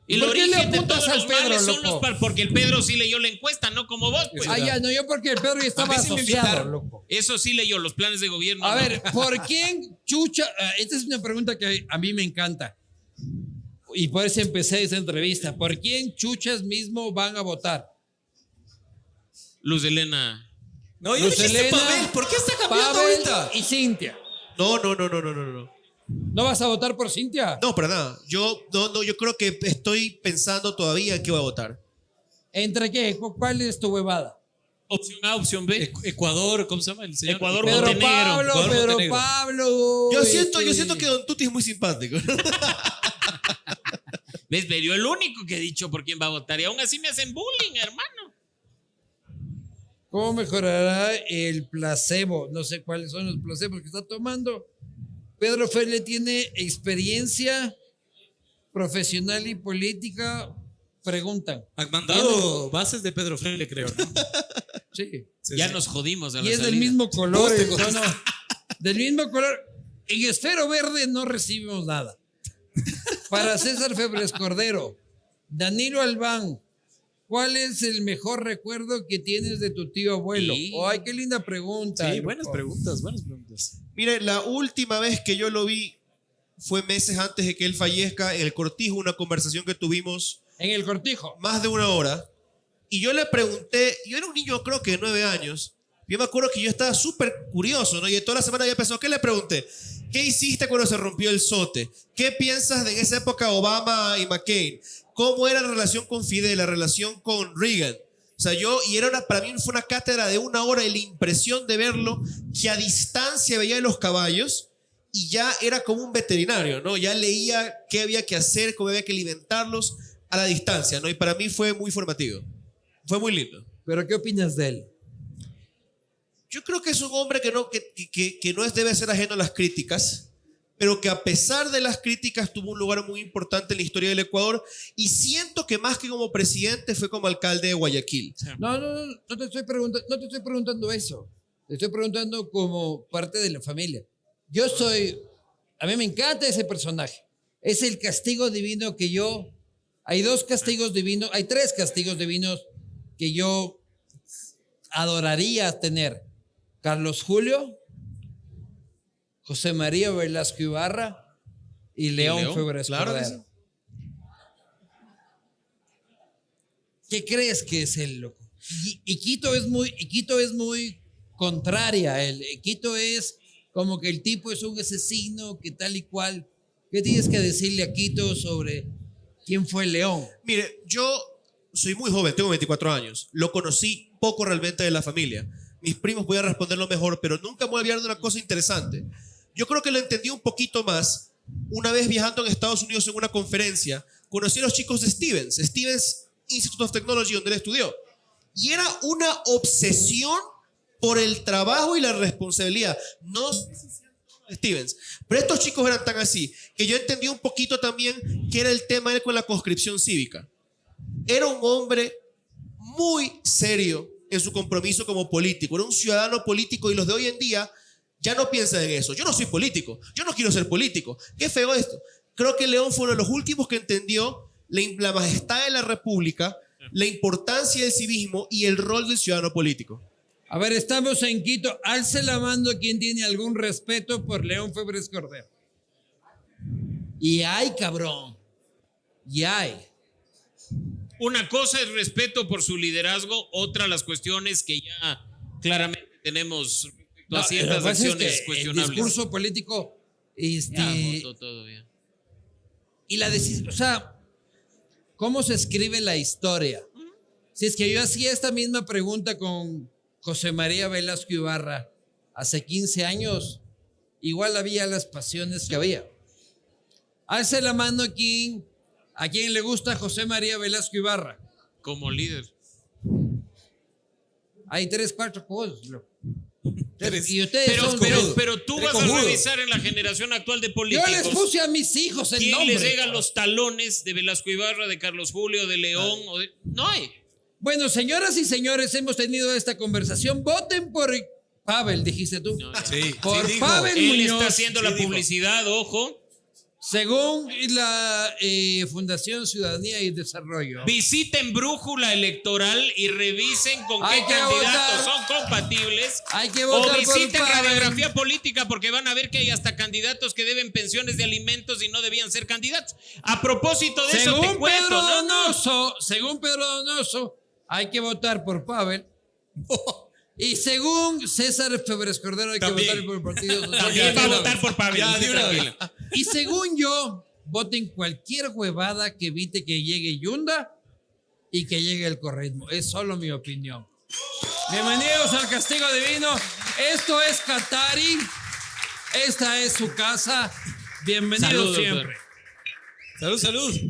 El ¿Por qué le origen de apuntas todos al los Pedro, males son loco? porque el Pedro sí leyó la encuesta, no como vos, pues. Ah, ya, no, yo porque el Pedro ya estaba A mí sí me asociado, invitaron. loco. Eso sí leyó los planes de gobierno. A no. ver, ¿por quién chucha? Esta es una pregunta que a mí me encanta. Y por eso empecé esa entrevista. ¿Por quién chuchas mismo van a votar? Luz Helena. No, Luz Helena, Pavel. ¿Por qué está cambiando Pavel ahorita? y Cintia. No. ¿No vas a votar por Cintia? No, para nada. Yo creo que estoy pensando todavía en qué voy a votar. ¿Entre qué? ¿Cuál es tu huevada? Opción A, opción B. Ecuador, ¿cómo se llama el señor? Ecuador, Pedro Montenegro. Pablo, Ecuador, Pedro Montenegro. Pablo. Yo siento que Don Tuti es muy simpático. ¿Ves? Pero yo el único que he dicho por quién va a votar y aún así me hacen bullying, hermano. ¿Cómo mejorará el placebo? No sé cuáles son los placebos que está tomando. Pedro Ferle tiene experiencia profesional y política. Preguntan. Han mandado bases de Pedro Freire, creo, ¿no? Sí. Ya nos jodimos a la Y es del salida. mismo color. Vos te no, jodiste. no. Del mismo color. En Esfero Verde no recibimos nada. Para César Febres Cordero, Danilo Albán, ¿cuál es el mejor recuerdo que tienes de tu tío abuelo? Sí. Ay, qué linda pregunta. Sí, buenas loco. preguntas, buenas preguntas. Mire, la última vez que yo lo vi fue meses antes de que él fallezca en el Cortijo, una conversación que tuvimos En el Cortijo. más de una hora. Y yo le pregunté, yo era un niño creo que de 9 años. Yo me acuerdo que yo estaba súper curioso, ¿no? Y toda la semana había pensado, ¿qué le pregunté? ¿Qué hiciste cuando se rompió el sote? ¿Qué piensas de en esa época Obama y McCain? ¿Cómo era la relación con Fidel, la relación con Reagan? O sea, para mí fue una cátedra de una hora y la impresión de verlo, que a distancia veía los caballos y ya era como un veterinario, ¿no? Ya leía qué había que hacer, cómo había que alimentarlos a la distancia, ¿no? Y para mí fue muy formativo. Fue muy lindo. ¿Pero qué opinas de él? Yo creo que es un hombre que no debe ser ajeno a las críticas, pero que a pesar de las críticas tuvo un lugar muy importante en la historia del Ecuador y siento que más que como presidente fue como alcalde de Guayaquil. No te estoy preguntando eso. Te estoy preguntando como parte de la familia. A mí me encanta ese personaje. Es el castigo divino que hay tres castigos divinos que yo adoraría tener. Carlos Julio, José María Velasco Ibarra y León Febres claro que Cordero. ¿Qué crees que es él, loco? Y Quito es muy contraria a él. Quito es como que el tipo es un asesino, que tal y cual. ¿Qué tienes que decirle a Quito sobre quién fue León? Mire, yo soy muy joven, tengo 24 años. Lo conocí poco realmente de la familia. Mis primos voy a responderlo mejor, pero nunca me voy a olvidar de una cosa interesante. Yo creo que lo entendí un poquito más una vez viajando en Estados Unidos en una conferencia. Conocí a los chicos de Stevens Institute of Technology, donde él estudió. Y era una obsesión por el trabajo y la responsabilidad. No sé si sean todos Stevens, pero estos chicos eran tan así que yo entendí un poquito también que era el tema de él con la conscripción cívica. Era un hombre muy serio en su compromiso como político. Era un ciudadano político y los de hoy en día ya no piensan en eso. Yo no soy político. Yo no quiero ser político. Qué feo esto. Creo que León fue uno de los últimos que entendió la majestad de la república, la importancia del civismo y el rol del ciudadano político. A ver, estamos en Quito. Alce la mano quien tiene algún respeto por León Febres Cordero. Y hay, cabrón. Y hay. Una cosa es respeto por su liderazgo, otra las cuestiones que ya claramente tenemos respecto a ciertas lo que pasa es acciones que cuestionables. el discurso político Ya, votó todo bien. y la decisión, o sea, ¿cómo se escribe la historia? Si es que yo hacía esta misma pregunta con José María Velasco Ibarra hace 15 años, igual había las pasiones que había. Alce la mano a quien le gusta José María Velasco Ibarra. Como líder. Hay 3, 4 cosas. Loco. Y ustedes son Pero tú vas a revisar en la generación actual de Yo políticos. les puse a mis hijos el ¿Quién nombre. les llega los talones de Velasco Ibarra, de Carlos Julio, de León? No hay. Bueno, señoras y señores, hemos tenido esta conversación. Voten por Pavel, dijiste tú. No, ya. Sí, Por sí dijo. Pavel Él Muñoz. está haciendo la publicidad, ojo. Según la Fundación Ciudadanía y Desarrollo. Visiten Brújula Electoral y revisen con Hay qué que candidatos votar. son compatibles. Hay que O votar por visiten Pavel. Radiografía Política porque van a ver que hay hasta candidatos que deben pensiones de alimentos y no debían ser candidatos. A propósito de eso te Según cuento, Pedro ¿no? Donoso, hay que votar por Pavel. Y según César Febres Cordero, hay También. que votar por el Partido También Socialista. va a votar por Pavel. Ya, usted de una tranquilo. Y según yo, voten cualquier huevada que evite que llegue Yunda y que llegue el correísmo. Es solo mi opinión. Bienvenidos al Castigo Divino. Esto es Qatari. Esta es su casa. Bienvenidos Saludos, siempre. doctor. Salud, salud.